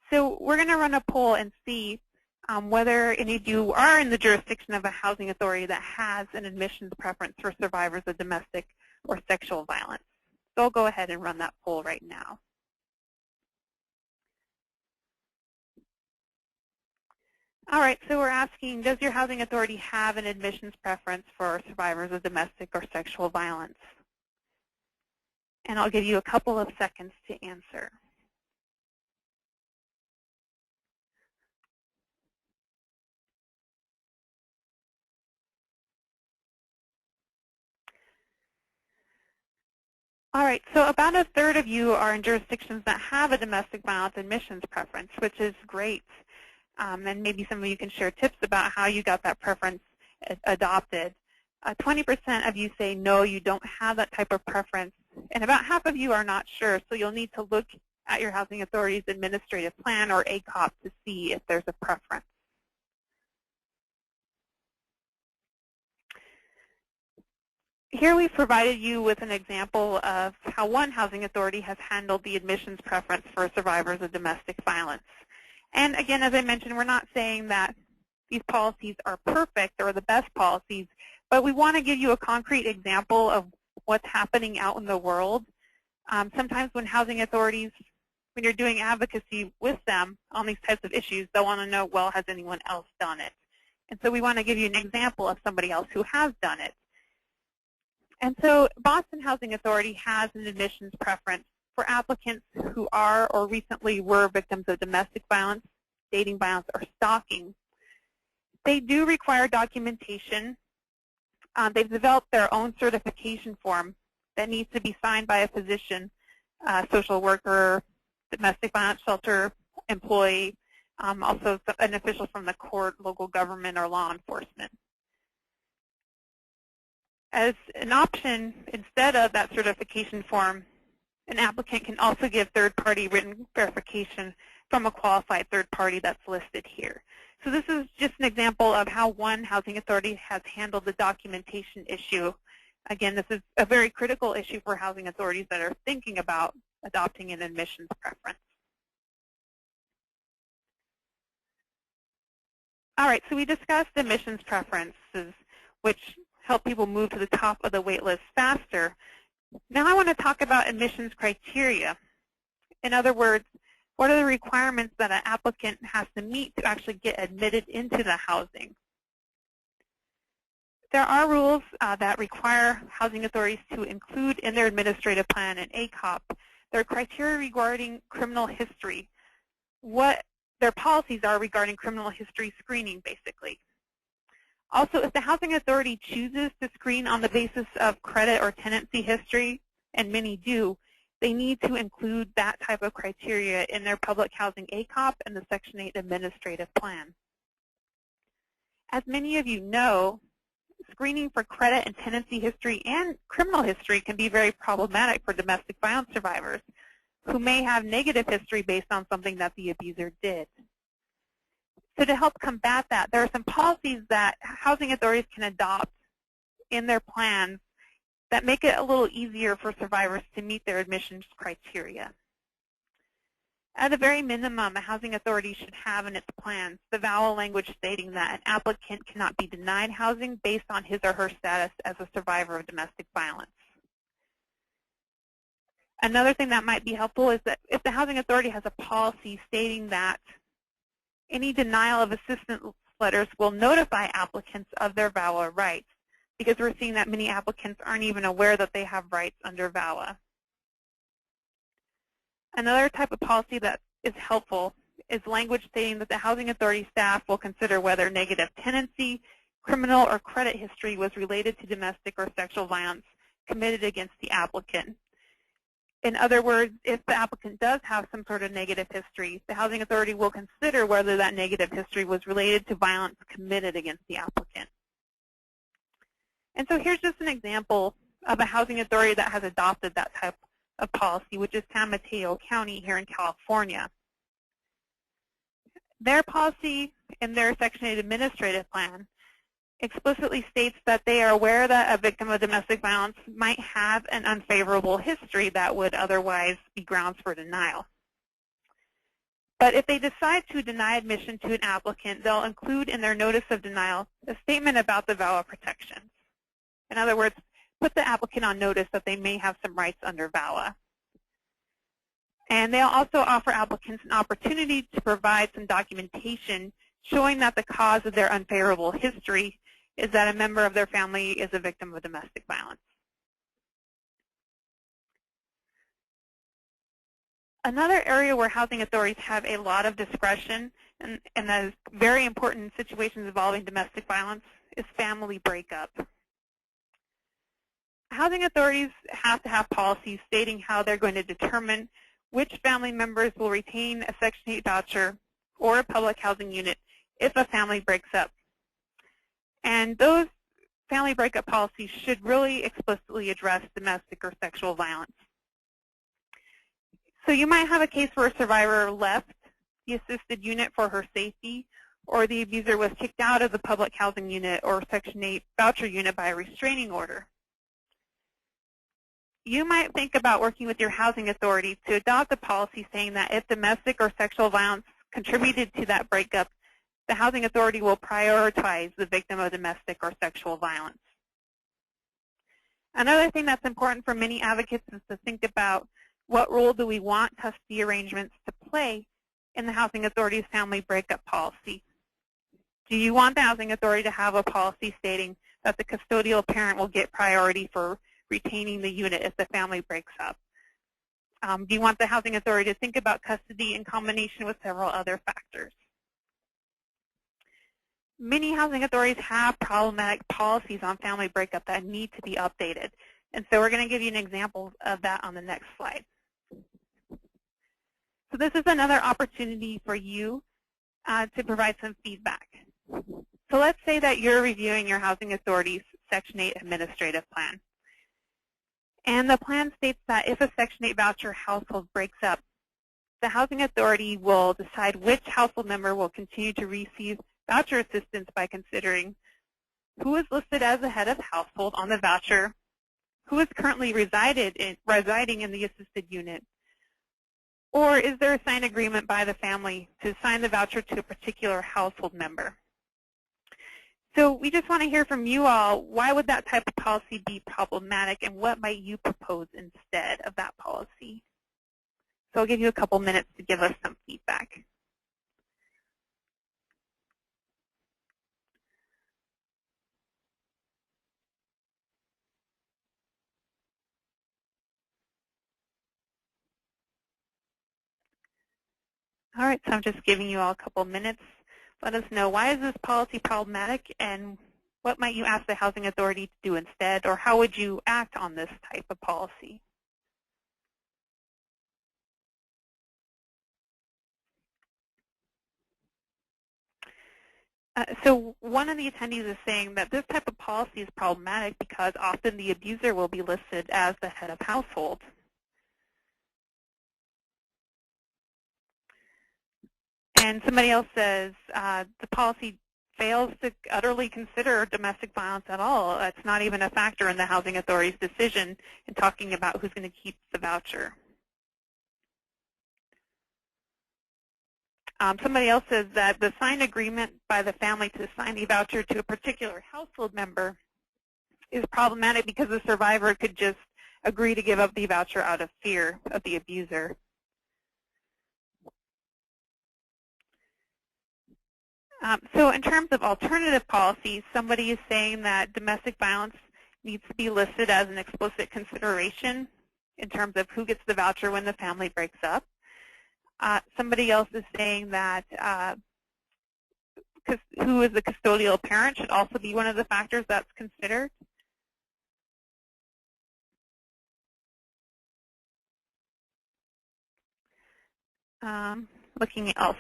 So we're going to run a poll and see whether any of you are in the jurisdiction of a housing authority that has an admissions preference for survivors of domestic or sexual violence. So I'll go ahead and run that poll right now. All right, so we're asking, does your housing authority have an admissions preference for survivors of domestic or sexual violence? And I'll give you a couple of seconds to answer. All right, so about a third of you are in jurisdictions that have a domestic violence admissions preference, which is great. And maybe some of you can share tips about how you got that preference adopted. 20% of you say no, you don't have that type of preference, and about half of you are not sure, so you'll need to look at your housing authority's administrative plan or ACOP to see if there's a preference. Here we've provided you with an example of how one housing authority has handled the admissions preference for survivors of domestic violence. And again, as I mentioned, we're not saying that these policies are perfect or the best policies, but we want to give you a concrete example of what's happening out in the world. Sometimes when housing authorities, when you're doing advocacy with them on these types of issues, they'll want to know, well, has anyone else done it? And so we want to give you an example of somebody else who has done it. And so Boston Housing Authority has an admissions preference for applicants who are or recently were victims of domestic violence, dating violence, or stalking. They do require documentation. They've developed their own certification form that needs to be signed by a physician, social worker, domestic violence shelter employee, also an official from the court, local government, or law enforcement. As an option, instead of that certification form, an applicant can also give third-party written verification from a qualified third party that's listed here. So this is just an example of how one housing authority has handled the documentation issue. Again, this is a very critical issue for housing authorities that are thinking about adopting an admissions preference. All right, so we discussed admissions preferences, which help people move to the top of the wait list faster. Now I want to talk about admissions criteria. In other words, what are the requirements that an applicant has to meet to actually get admitted into the housing? There are rules that require housing authorities to include in their administrative plan and ACOP their criteria regarding criminal history, what their policies are regarding criminal history screening, basically. Also, if the housing authority chooses to screen on the basis of credit or tenancy history, and many do, they need to include that type of criteria in their public housing ACOP and the Section 8 administrative plan. As many of you know, screening for credit and tenancy history and criminal history can be very problematic for domestic violence survivors who may have negative history based on something that the abuser did. So to help combat that, there are some policies that housing authorities can adopt in their plans that make it a little easier for survivors to meet their admissions criteria. At the very minimum, a housing authority should have in its plans the VAWA language stating that an applicant cannot be denied housing based on his or her status as a survivor of domestic violence. Another thing that might be helpful is that if the housing authority has a policy stating that any denial of assistance letters will notify applicants of their VAWA rights, because we're seeing that many applicants aren't even aware that they have rights under VAWA. Another type of policy that is helpful is language stating that the housing authority staff will consider whether negative tenancy, criminal, or credit history was related to domestic or sexual violence committed against the applicant. In other words, if the applicant does have some sort of negative history, the housing authority will consider whether that negative history was related to violence committed against the applicant. And so here's just an example of a housing authority that has adopted that type of policy, which is San Mateo County here in California. Their policy in their Section 8 administrative plan explicitly states that they are aware that a victim of domestic violence might have an unfavorable history that would otherwise be grounds for denial. But if they decide to deny admission to an applicant, they'll include in their notice of denial a statement about the VAWA protections. In other words, put the applicant on notice that they may have some rights under VAWA. And they'll also offer applicants an opportunity to provide some documentation showing that the cause of their unfavorable history is that a member of their family is a victim of domestic violence. Another area where housing authorities have a lot of discretion, and that is very important in situations involving domestic violence, is family breakup. Housing authorities have to have policies stating how they're going to determine which family members will retain a Section 8 voucher or a public housing unit if a family breaks up. And those family breakup policies should really explicitly address domestic or sexual violence. So you might have a case where a survivor left the assisted unit for her safety, or the abuser was kicked out of the public housing unit or Section 8 voucher unit by a restraining order. You might think about working with your housing authority to adopt a policy saying that if domestic or sexual violence contributed to that breakup, the housing authority will prioritize the victim of domestic or sexual violence. Another thing that's important for many advocates is to think about what role do we want custody arrangements to play in the housing authority's family breakup policy. Do you want the housing authority to have a policy stating that the custodial parent will get priority for retaining the unit if the family breaks up? Do you want the housing authority to think about custody in combination with several other factors? Many housing authorities have problematic policies on family breakup that need to be updated. And so we're going to give you an example of that on the next slide. So this is another opportunity for you to provide some feedback. So let's say that you're reviewing your housing authority's Section 8 administrative plan. And the plan states that if a Section 8 voucher household breaks up, the housing authority will decide which household member will continue to receive voucher assistance by considering who is listed as the head of household on the voucher, who is currently residing in the assisted unit, or is there a signed agreement by the family to assign the voucher to a particular household member. So we just want to hear from you all, why would that type of policy be problematic, and what might you propose instead of that policy? So I'll give you a couple minutes to give us some feedback. All right, so I'm just giving you all a couple minutes. Let us know, why is this policy problematic, and what might you ask the housing authority to do instead, or how would you act on this type of policy? So one of the attendees is saying that this type of policy is problematic because often the abuser will be listed as the head of household. And somebody else says the policy fails to utterly consider domestic violence at all. It's not even a factor in the Housing Authority's decision in talking about who's going to keep the voucher. Somebody else says that the signed agreement by the family to assign the voucher to a particular household member is problematic because the survivor could just agree to give up the voucher out of fear of the abuser. So in terms of alternative policies, somebody is saying that domestic violence needs to be listed as an explicit consideration in terms of who gets the voucher when the family breaks up. Somebody else is saying that who is the custodial parent should also be one of the factors that's considered. Looking else.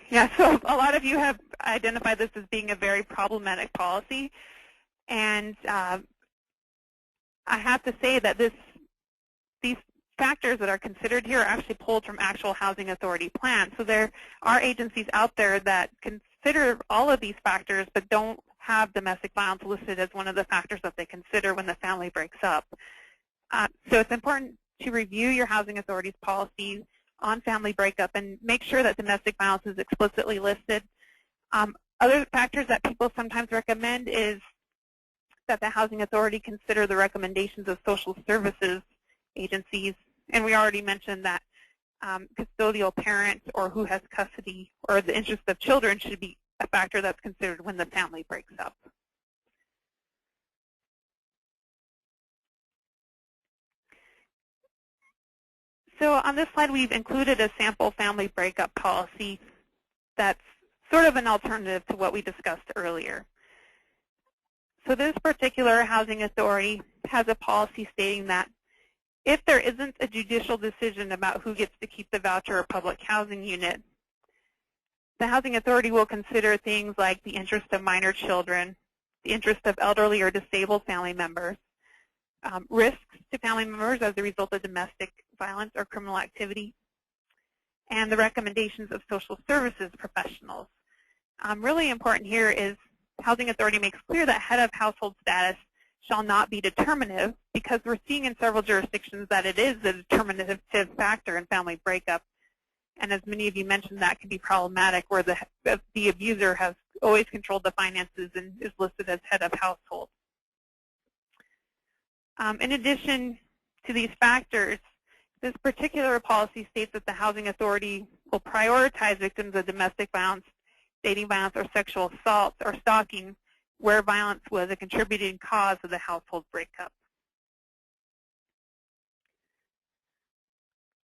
Yeah, so a lot of you have identified this as being a very problematic policy. And I have to say that these factors that are considered here are actually pulled from actual housing authority plans. So there are agencies out there that consider all of these factors but don't have domestic violence listed as one of the factors that they consider when the family breaks up. So it's important to review your housing authority's policy on family breakup and make sure that domestic violence is explicitly listed. Other factors that people sometimes recommend is that the housing authority consider the recommendations of social services agencies. And we already mentioned that custodial parent or who has custody or the interest of children should be a factor that's considered when the family breaks up. So on this slide, we've included a sample family breakup policy that's sort of an alternative to what we discussed earlier. So this particular housing authority has a policy stating that if there isn't a judicial decision about who gets to keep the voucher or public housing unit, the housing authority will consider things like the interest of minor children, the interest of elderly or disabled family members, risks to family members as a result of domestic violence or criminal activity, and the recommendations of social services professionals. Really important here is housing authority makes clear that head of household status shall not be determinative because we're seeing in several jurisdictions that it is a determinative factor in family breakup. And as many of you mentioned, that can be problematic where the abuser has always controlled the finances and is listed as head of household. In addition to these factors, this particular policy states that the housing authority will prioritize victims of domestic violence, dating violence, or sexual assault or stalking where violence was a contributing cause of the household breakup.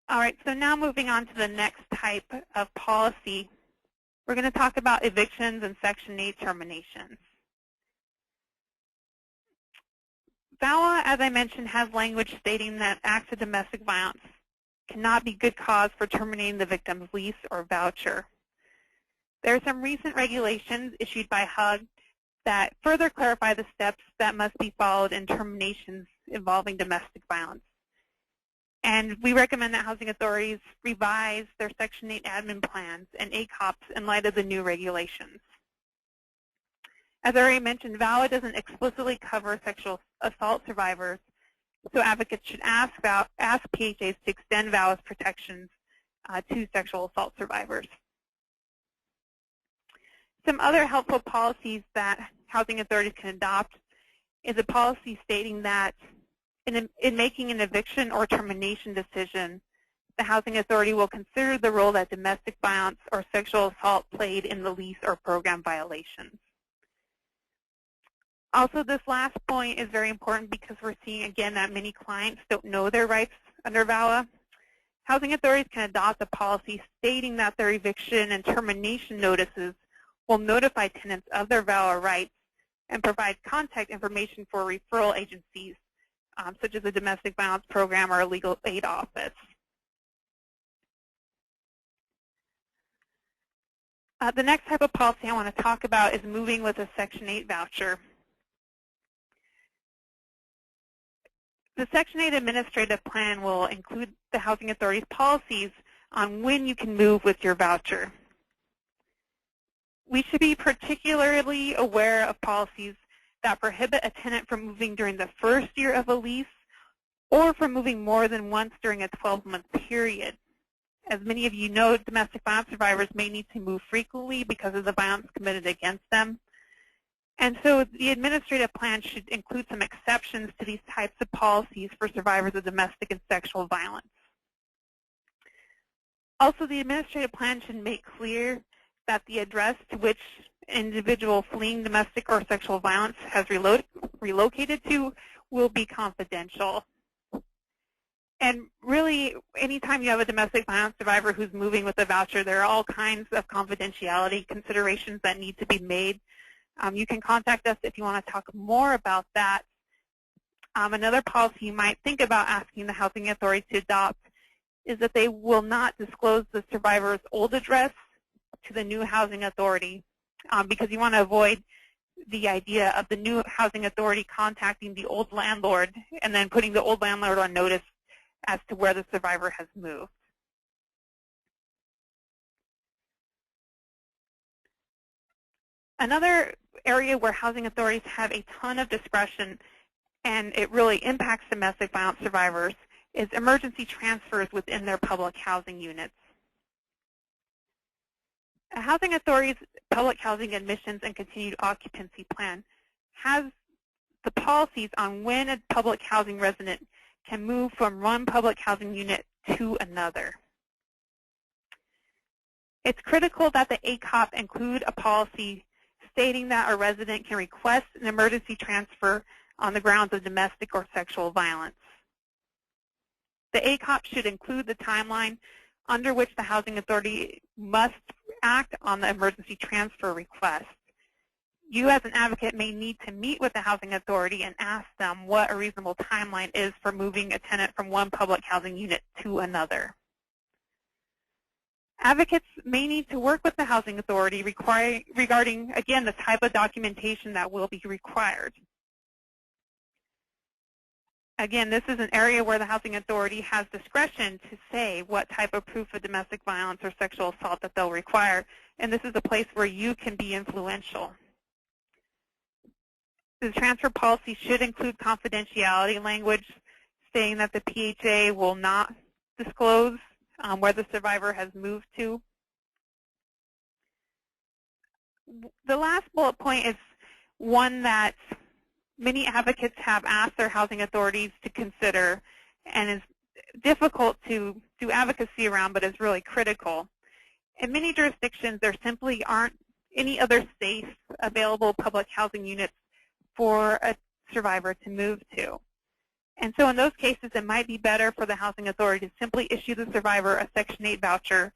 All right, so now moving on to the next type of policy, we're going to talk about evictions and Section 8 terminations. VAWA, as I mentioned, has language stating that acts of domestic violence cannot be good cause for terminating the victim's lease or voucher. There are some recent regulations issued by HUG that further clarify the steps that must be followed in terminations involving domestic violence. And we recommend that housing authorities revise their Section 8 admin plans and ACOPs in light of the new regulations. As I already mentioned, VAWA doesn't explicitly cover sexual assault survivors, so advocates should ask PHAs to extend VAWA's protections to sexual assault survivors. Some other helpful policies that housing authorities can adopt is a policy stating that in making an eviction or termination decision, the housing authority will consider the role that domestic violence or sexual assault played in the lease or program violations. Also, this last point is very important because we're seeing, again, that many clients don't know their rights under VAWA. Housing authorities can adopt a policy stating that their eviction and termination notices will notify tenants of their VAWA rights and provide contact information for referral agencies, such as a domestic violence program or a legal aid office. The next type of policy I want to talk about is moving with a Section 8 voucher. The Section 8 administrative plan will include the Housing Authority's policies on when you can move with your voucher. We should be particularly aware of policies that prohibit a tenant from moving during the first year of a lease or from moving more than once during a 12-month period. As many of you know, domestic violence survivors may need to move frequently because of the violence committed against them. And so the administrative plan should include some exceptions to these types of policies for survivors of domestic and sexual violence. Also, the administrative plan should make clear that the address to which an individual fleeing domestic or sexual violence has relocated to will be confidential. And really, anytime you have a domestic violence survivor who's moving with a voucher, there are all kinds of confidentiality considerations that need to be made. You can contact us if you want to talk more about that. Another policy you might think about asking the Housing Authority to adopt is that they will not disclose the survivor's old address to the new Housing Authority because you want to avoid the idea of the new Housing Authority contacting the old landlord and then putting the old landlord on notice as to where the survivor has moved. Another area where housing authorities have a ton of discretion and it really impacts domestic violence survivors is emergency transfers within their public housing units. A housing authority's public housing admissions and continued occupancy plan has the policies on when a public housing resident can move from one public housing unit to another. It's critical that the ACOP include a policy stating that a resident can request an emergency transfer on the grounds of domestic or sexual violence. The ACOP should include the timeline under which the housing authority must act on the emergency transfer request. You as an advocate may need to meet with the housing authority and ask them what a reasonable timeline is for moving a tenant from one public housing unit to another. Advocates may need to work with the housing authority regarding, again, the type of documentation that will be required. Again, this is an area where the housing authority has discretion to say what type of proof of domestic violence or sexual assault that they'll require, and this is a place where you can be influential. The transfer policy should include confidentiality language saying that the PHA will not disclose where the survivor has moved to. The last bullet point is one that many advocates have asked their housing authorities to consider and is difficult to do advocacy around, but is really critical. In many jurisdictions, there simply aren't any other safe available public housing units for a survivor to move to. And so in those cases, it might be better for the housing authority to simply issue the survivor a Section 8 voucher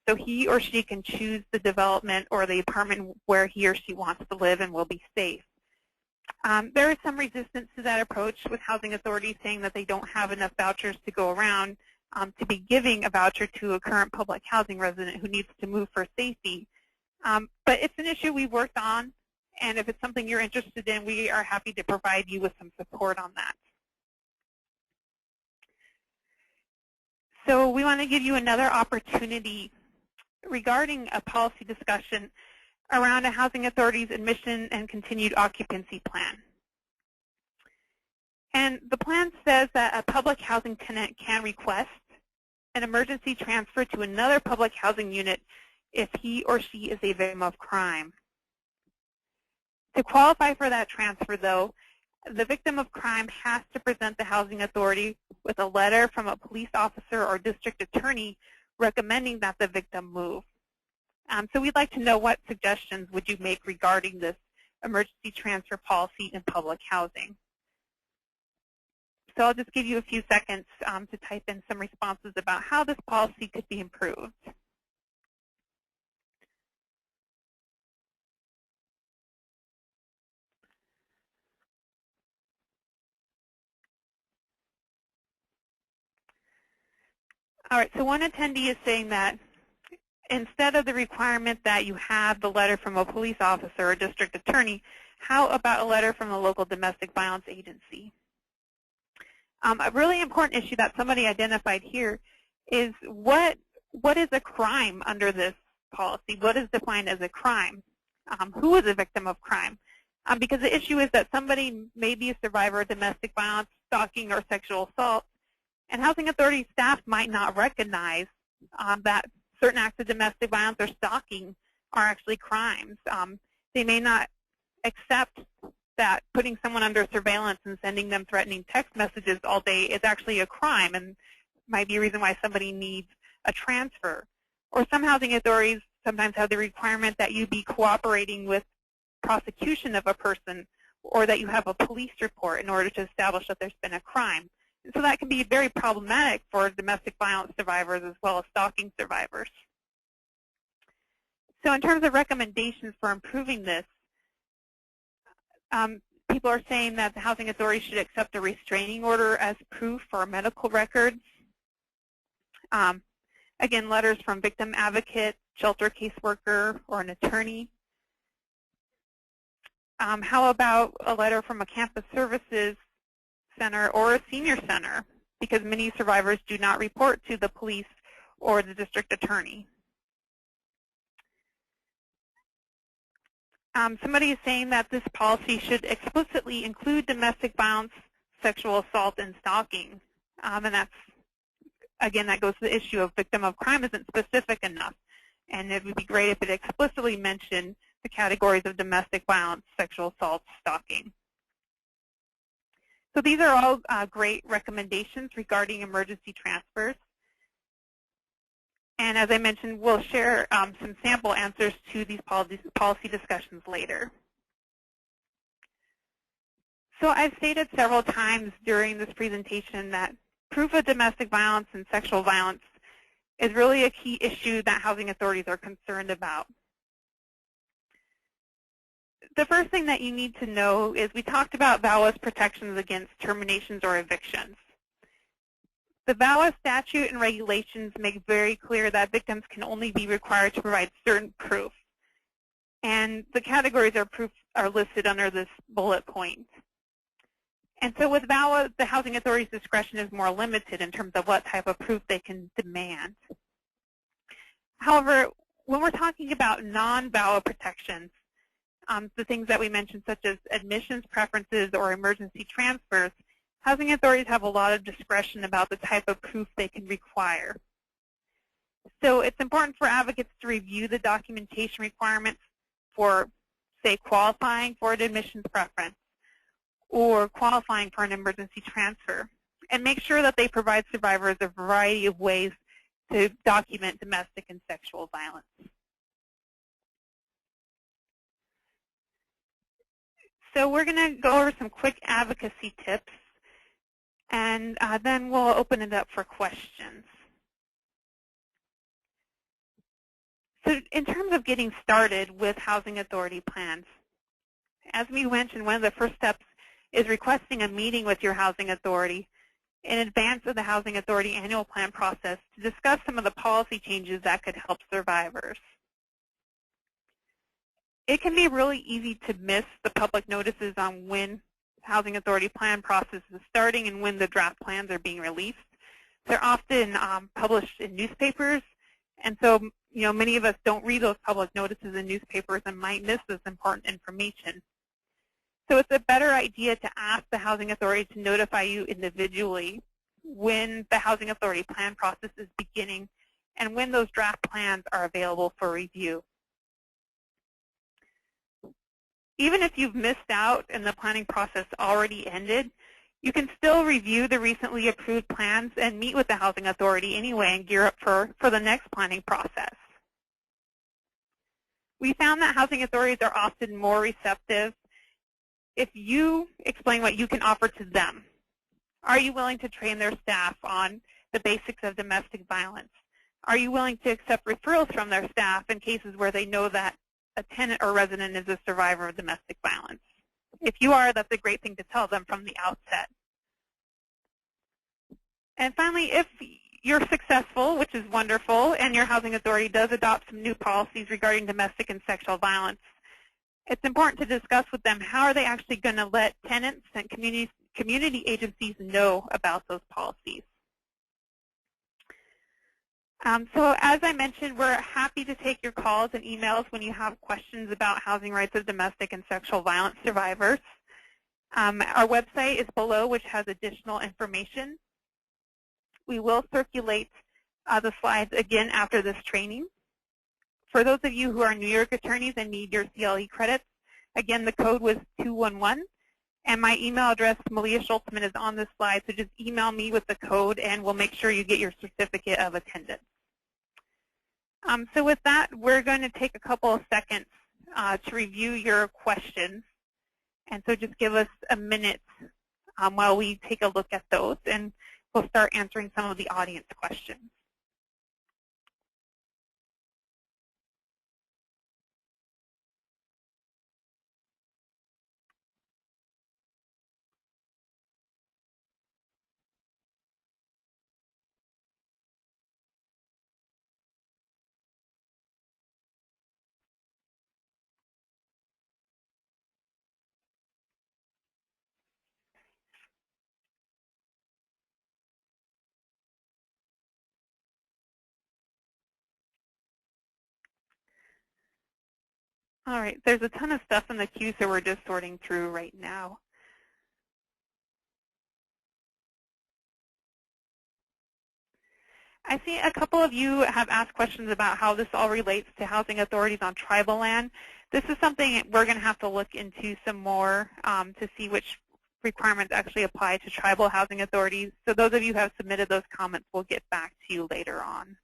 so he or she can choose the development or the apartment where he or she wants to live and will be safe. There is some resistance to that approach with housing authorities saying that they don't have enough vouchers to go around to be giving a voucher to a current public housing resident who needs to move for safety. But it's an issue we've worked on, and if it's something you're interested in, we are happy to provide you with some support on that. So we want to give you another opportunity regarding a policy discussion around a housing authority's admission and continued occupancy plan. And the plan says that a public housing tenant can request an emergency transfer to another public housing unit if he or she is a victim of crime. To qualify for that transfer, though, the victim of crime has to present the housing authority with a letter from a police officer or district attorney recommending that the victim move. So we'd like to know what suggestions would you make regarding this emergency transfer policy in public housing. So I'll just give you a few seconds to type in some responses about how this policy could be improved. All right, so one attendee is saying that instead of the requirement that you have the letter from a police officer or district attorney, how about a letter from the local domestic violence agency? A really important issue that somebody identified here is what is a crime under this policy? What is defined as a crime? Who is a victim of crime? Because the issue is that somebody may be a survivor of domestic violence, stalking, or sexual assault, and housing authority staff might not recognize that certain acts of domestic violence or stalking are actually crimes. They may not accept that putting someone under surveillance and sending them threatening text messages all day is actually a crime and might be a reason why somebody needs a transfer. Or some housing authorities sometimes have the requirement that you be cooperating with prosecution of a person or that you have a police report in order to establish that there's been a crime. And so that can be very problematic for domestic violence survivors as well as stalking survivors. So in terms of recommendations for improving this, people are saying that the housing authority should accept a restraining order as proof for medical records. Again, letters from victim advocate, shelter caseworker, or an attorney. How about a letter from a campus services center or a senior center? Because many survivors do not report to the police or the district attorney. Somebody is saying that this policy should explicitly include domestic violence, sexual assault, and stalking. And that's, again, that goes to the issue of victim of crime isn't specific enough. And it would be great if it explicitly mentioned the categories of domestic violence, sexual assault, stalking. So these are all great recommendations regarding emergency transfers. And as I mentioned, we'll share some sample answers to these policy discussions later. So I've stated several times during this presentation that proof of domestic violence and sexual violence is really a key issue that housing authorities are concerned about. The first thing that you need to know is we talked about VAWA's protections against terminations or evictions. The VAWA statute and regulations make very clear that victims can only be required to provide certain proof. And the categories of proof are listed under this bullet point. And so with VAWA, the housing authority's discretion is more limited in terms of what type of proof they can demand. However, when we're talking about non-VAWA protections, the things that we mentioned such as admissions preferences or emergency transfers, housing authorities have a lot of discretion about the type of proof they can require. So it's important for advocates to review the documentation requirements for, say, qualifying for an admissions preference or qualifying for an emergency transfer, and make sure that they provide survivors a variety of ways to document domestic and sexual violence. So we're going to go over some quick advocacy tips, and then we'll open it up for questions. So in terms of getting started with housing authority plans, as we mentioned, one of the first steps is requesting a meeting with your housing authority in advance of the housing authority annual plan process to discuss some of the policy changes that could help survivors. It can be really easy to miss the public notices on when housing authority plan process is starting and when the draft plans are being released. They're often published in newspapers, and so many of us don't read those public notices in newspapers and might miss this important information. So it's a better idea to ask the housing authority to notify you individually when the housing authority plan process is beginning and when those draft plans are available for review. Even if you've missed out and the planning process already ended, you can still review the recently approved plans and meet with the housing authority anyway and gear up for the next planning process. We found that housing authorities are often more receptive if you explain what you can offer to them. Are you willing to train their staff on the basics of domestic violence? Are you willing to accept referrals from their staff in cases where they know that a tenant or resident is a survivor of domestic violence? If you are, that's a great thing to tell them from the outset. And finally, if you're successful, which is wonderful, and your housing authority does adopt some new policies regarding domestic and sexual violence, it's important to discuss with them how are they actually going to let tenants and community agencies know about those policies. So as I mentioned, we're happy to take your calls and emails when you have questions about housing rights of domestic and sexual violence survivors. Our website is below, which has additional information. We will circulate the slides again after this training. For those of you who are New York attorneys and need your CLE credits, again, the code was 211. And my email address, Malia Schultzman, is on this slide, so just email me with the code and we'll make sure you get your certificate of attendance. So with that, we're going to take a couple of seconds to review your questions. And so just give us a minute while we take a look at those, and we'll start answering some of the audience questions. All right, there's a ton of stuff in the queue, so we're just sorting through right now. I see a couple of you have asked questions about how this all relates to housing authorities on tribal land. This is something we're going to have to look into some more to see which requirements actually apply to tribal housing authorities. So those of you who have submitted those comments, we'll get back to you later on.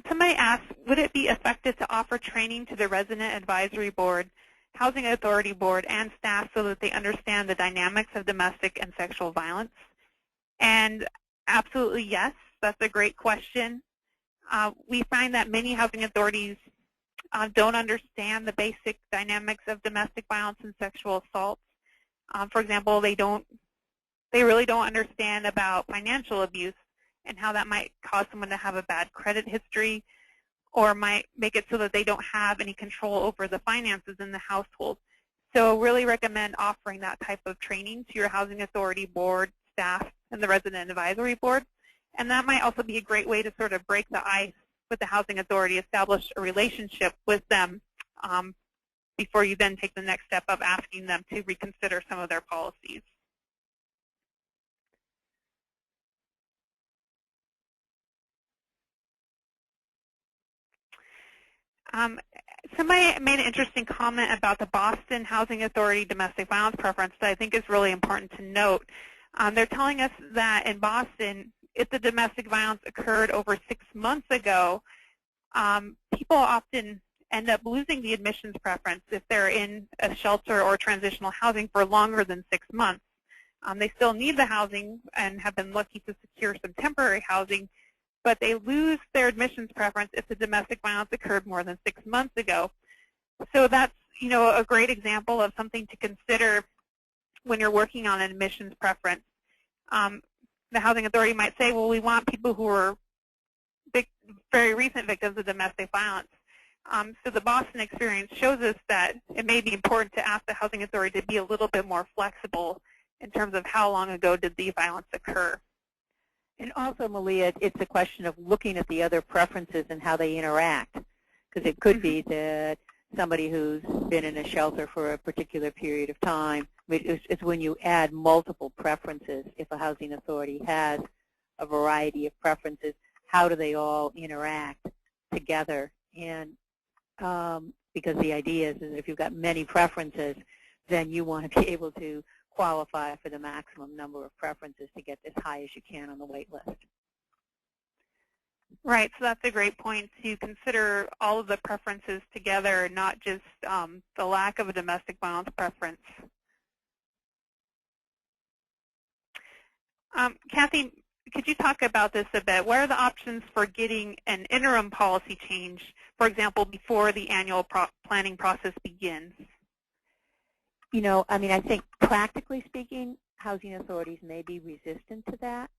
Somebody asked, would it be effective to offer training to the Resident Advisory Board, Housing Authority Board, and staff so that they understand the dynamics of domestic and sexual violence? And absolutely yes, that's a great question. We find that many housing authorities don't understand the basic dynamics of domestic violence and sexual assault. For example, they really don't understand about financial abuse and how that might cause someone to have a bad credit history, or might make it so that they don't have any control over the finances in the household. So really recommend offering that type of training to your housing authority board, staff, and the resident advisory board. And that might also be a great way to sort of break the ice with the housing authority, establish a relationship with them before you then take the next step of asking them to reconsider some of their policies. Somebody made an interesting comment about the Boston Housing Authority domestic violence preference that I think is really important to note. They're telling us that in Boston, if the domestic violence occurred over 6 months ago, people often end up losing the admissions preference if they're in a shelter or transitional housing for longer than 6 months. They still need the housing and have been lucky to secure some temporary housing, but they lose their admissions preference if the domestic violence occurred more than 6 months ago. So that's, a great example of something to consider when you're working on an admissions preference. The housing authority might say, well, we want people who are very recent victims of domestic violence. So the Boston experience shows us that it may be important to ask the housing authority to be a little bit more flexible in terms of how long ago did the violence occur. And also, Malia, it's a question of looking at the other preferences and how they interact, because it could be that somebody who's been in a shelter for a particular period of time, it's when you add multiple preferences. If a housing authority has a variety of preferences, how do they all interact together? And because the idea is that if you've got many preferences, then you want to be able to qualify for the maximum number of preferences to get as high as you can on the wait list. Right, so that's a great point to consider all of the preferences together, not just the lack of a domestic violence preference. Kathy, could you talk about this a bit? What are the options for getting an interim policy change, for example, before the annual planning process begins? You know, I mean, I think practically speaking, housing authorities may be resistant to that.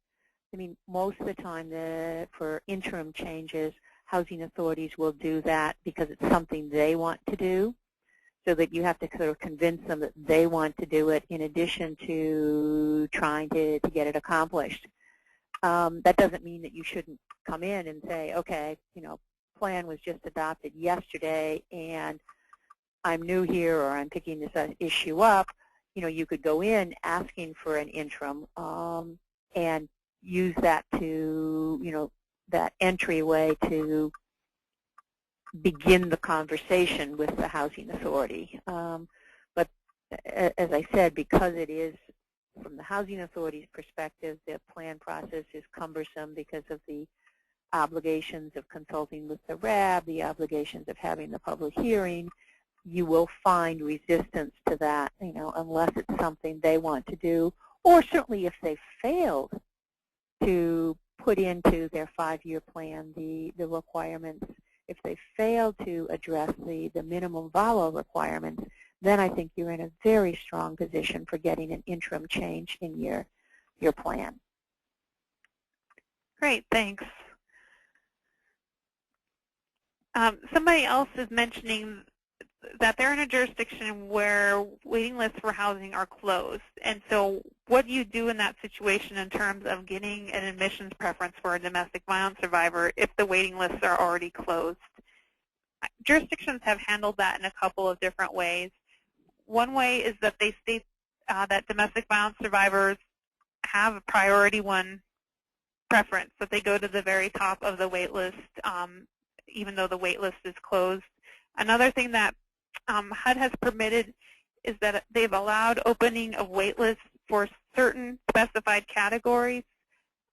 I mean, most of the time for interim changes, housing authorities will do that because it's something they want to do, so that you have to sort of convince them that they want to do it in addition to trying to get it accomplished. That doesn't mean that you shouldn't come in and say, okay, you know, plan was just adopted yesterday and I'm new here or I'm picking this issue up. You know, you could go in asking for an interim and use that to, you know, that entryway to begin the conversation with the housing authority. But as I said, because it is from the housing authority's perspective, the plan process is cumbersome because of the obligations of consulting with the RAB, the obligations of having the public hearing. You will find resistance to that, you know, unless it's something they want to do, or certainly if they failed to put into their 5-year plan the requirements. If they fail to address the minimum VAWA requirements, then I think you're in a very strong position for getting an interim change in your plan. Great, thanks. Somebody else is mentioning that they're in a jurisdiction where waiting lists for housing are closed. And so what do you do in that situation in terms of getting an admissions preference for a domestic violence survivor if the waiting lists are already closed? Jurisdictions have handled that in a couple of different ways. One way is that they state that domestic violence survivors have a priority 1 preference, that they go to the very top of the wait list even though the wait list is closed. Another thing that HUD has permitted is that they've allowed opening of wait lists for certain specified categories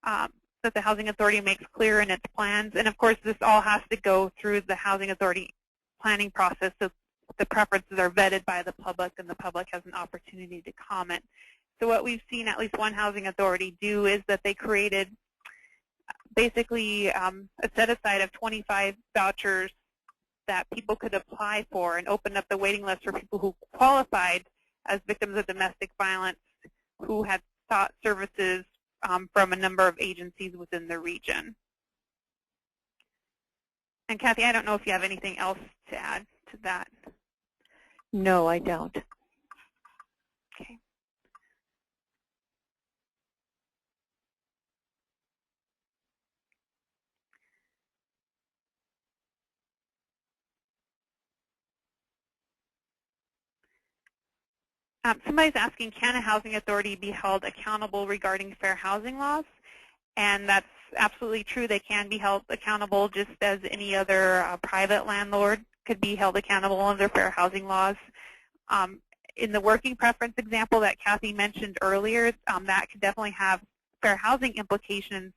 that the Housing Authority makes clear in its plans. And of course, this all has to go through the Housing Authority planning process, so the preferences are vetted by the public and the public has an opportunity to comment. So what we've seen at least one housing authority do is that they created basically a set-aside of 25 vouchers that people could apply for and open up the waiting list for people who qualified as victims of domestic violence who had sought services from a number of agencies within the region. And Kathy, I don't know if you have anything else to add to that. No, I don't. Okay. Somebody's asking, can a housing authority be held accountable regarding fair housing laws? And that's absolutely true. They can be held accountable just as any other private landlord could be held accountable under fair housing laws. In the working preference example that Kathy mentioned earlier, that could definitely have fair housing implications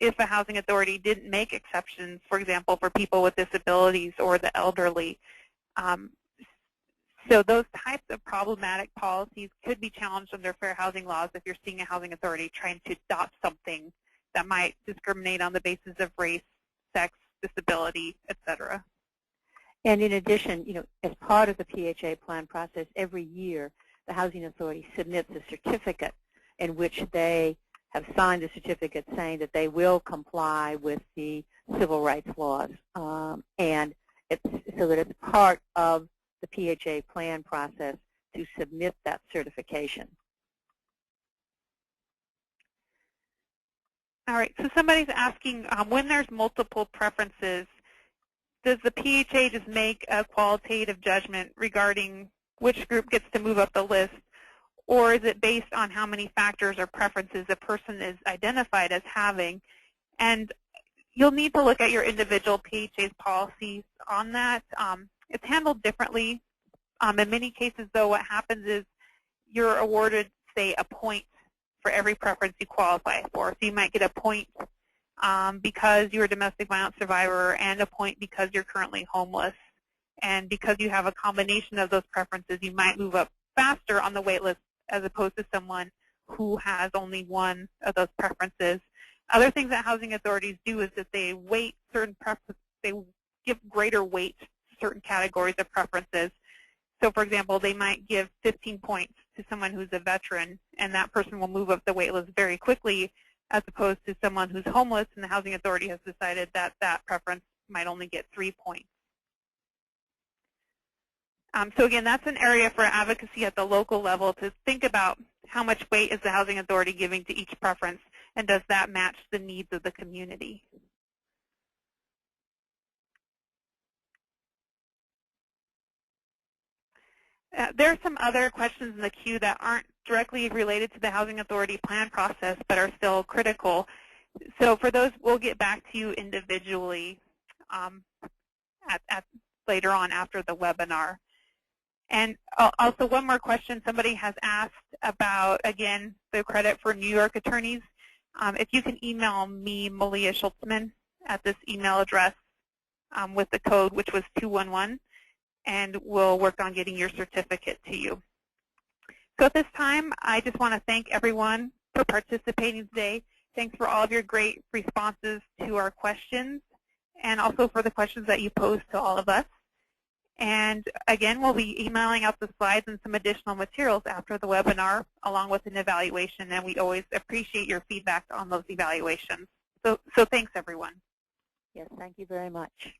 if a housing authority didn't make exceptions, for example, for people with disabilities or the elderly. So those types of problematic policies could be challenged under fair housing laws if you're seeing a housing authority trying to adopt something that might discriminate on the basis of race, sex, disability, et cetera. And in addition, you know, as part of the PHA plan process, every year the housing authority submits a certificate in which they have signed a certificate saying that they will comply with the civil rights laws. And it's so that it's part of the PHA plan process to submit that certification. All right, so somebody's asking, when there's multiple preferences, does the PHA just make a qualitative judgment regarding which group gets to move up the list, or is it based on how many factors or preferences a person is identified as having? And you'll need to look at your individual PHA's policies on that. It's handled differently. In many cases, though, what happens is you're awarded, say, a point for every preference you qualify for. So you might get a point because you're a domestic violence survivor and a point because you're currently homeless. And because you have a combination of those preferences, you might move up faster on the wait list as opposed to someone who has only one of those preferences. Other things that housing authorities do is that they weight certain preferences, they give greater weight to certain categories of preferences. So for example, they might give 15 points to someone who's a veteran, and that person will move up the wait list very quickly, as opposed to someone who's homeless, and the housing authority has decided that that preference might only get 3 points. So again, that's an area for advocacy at the local level to think about how much weight is the housing authority giving to each preference, and does that match the needs of the community? There are some other questions in the queue that aren't directly related to the housing authority plan process, but are still critical. So for those, we'll get back to you individually later on after the webinar. And also one more question somebody has asked about, again, the credit for New York attorneys. If you can email me, Malia Schultzman, at this email address with the code, which was 211, and we'll work on getting your certificate to you. So at this time, I just want to thank everyone for participating today. Thanks for all of your great responses to our questions, and also for the questions that you posed to all of us. And again, we'll be emailing out the slides and some additional materials after the webinar, along with an evaluation, and we always appreciate your feedback on those evaluations. So thanks, everyone. Yes, thank you very much.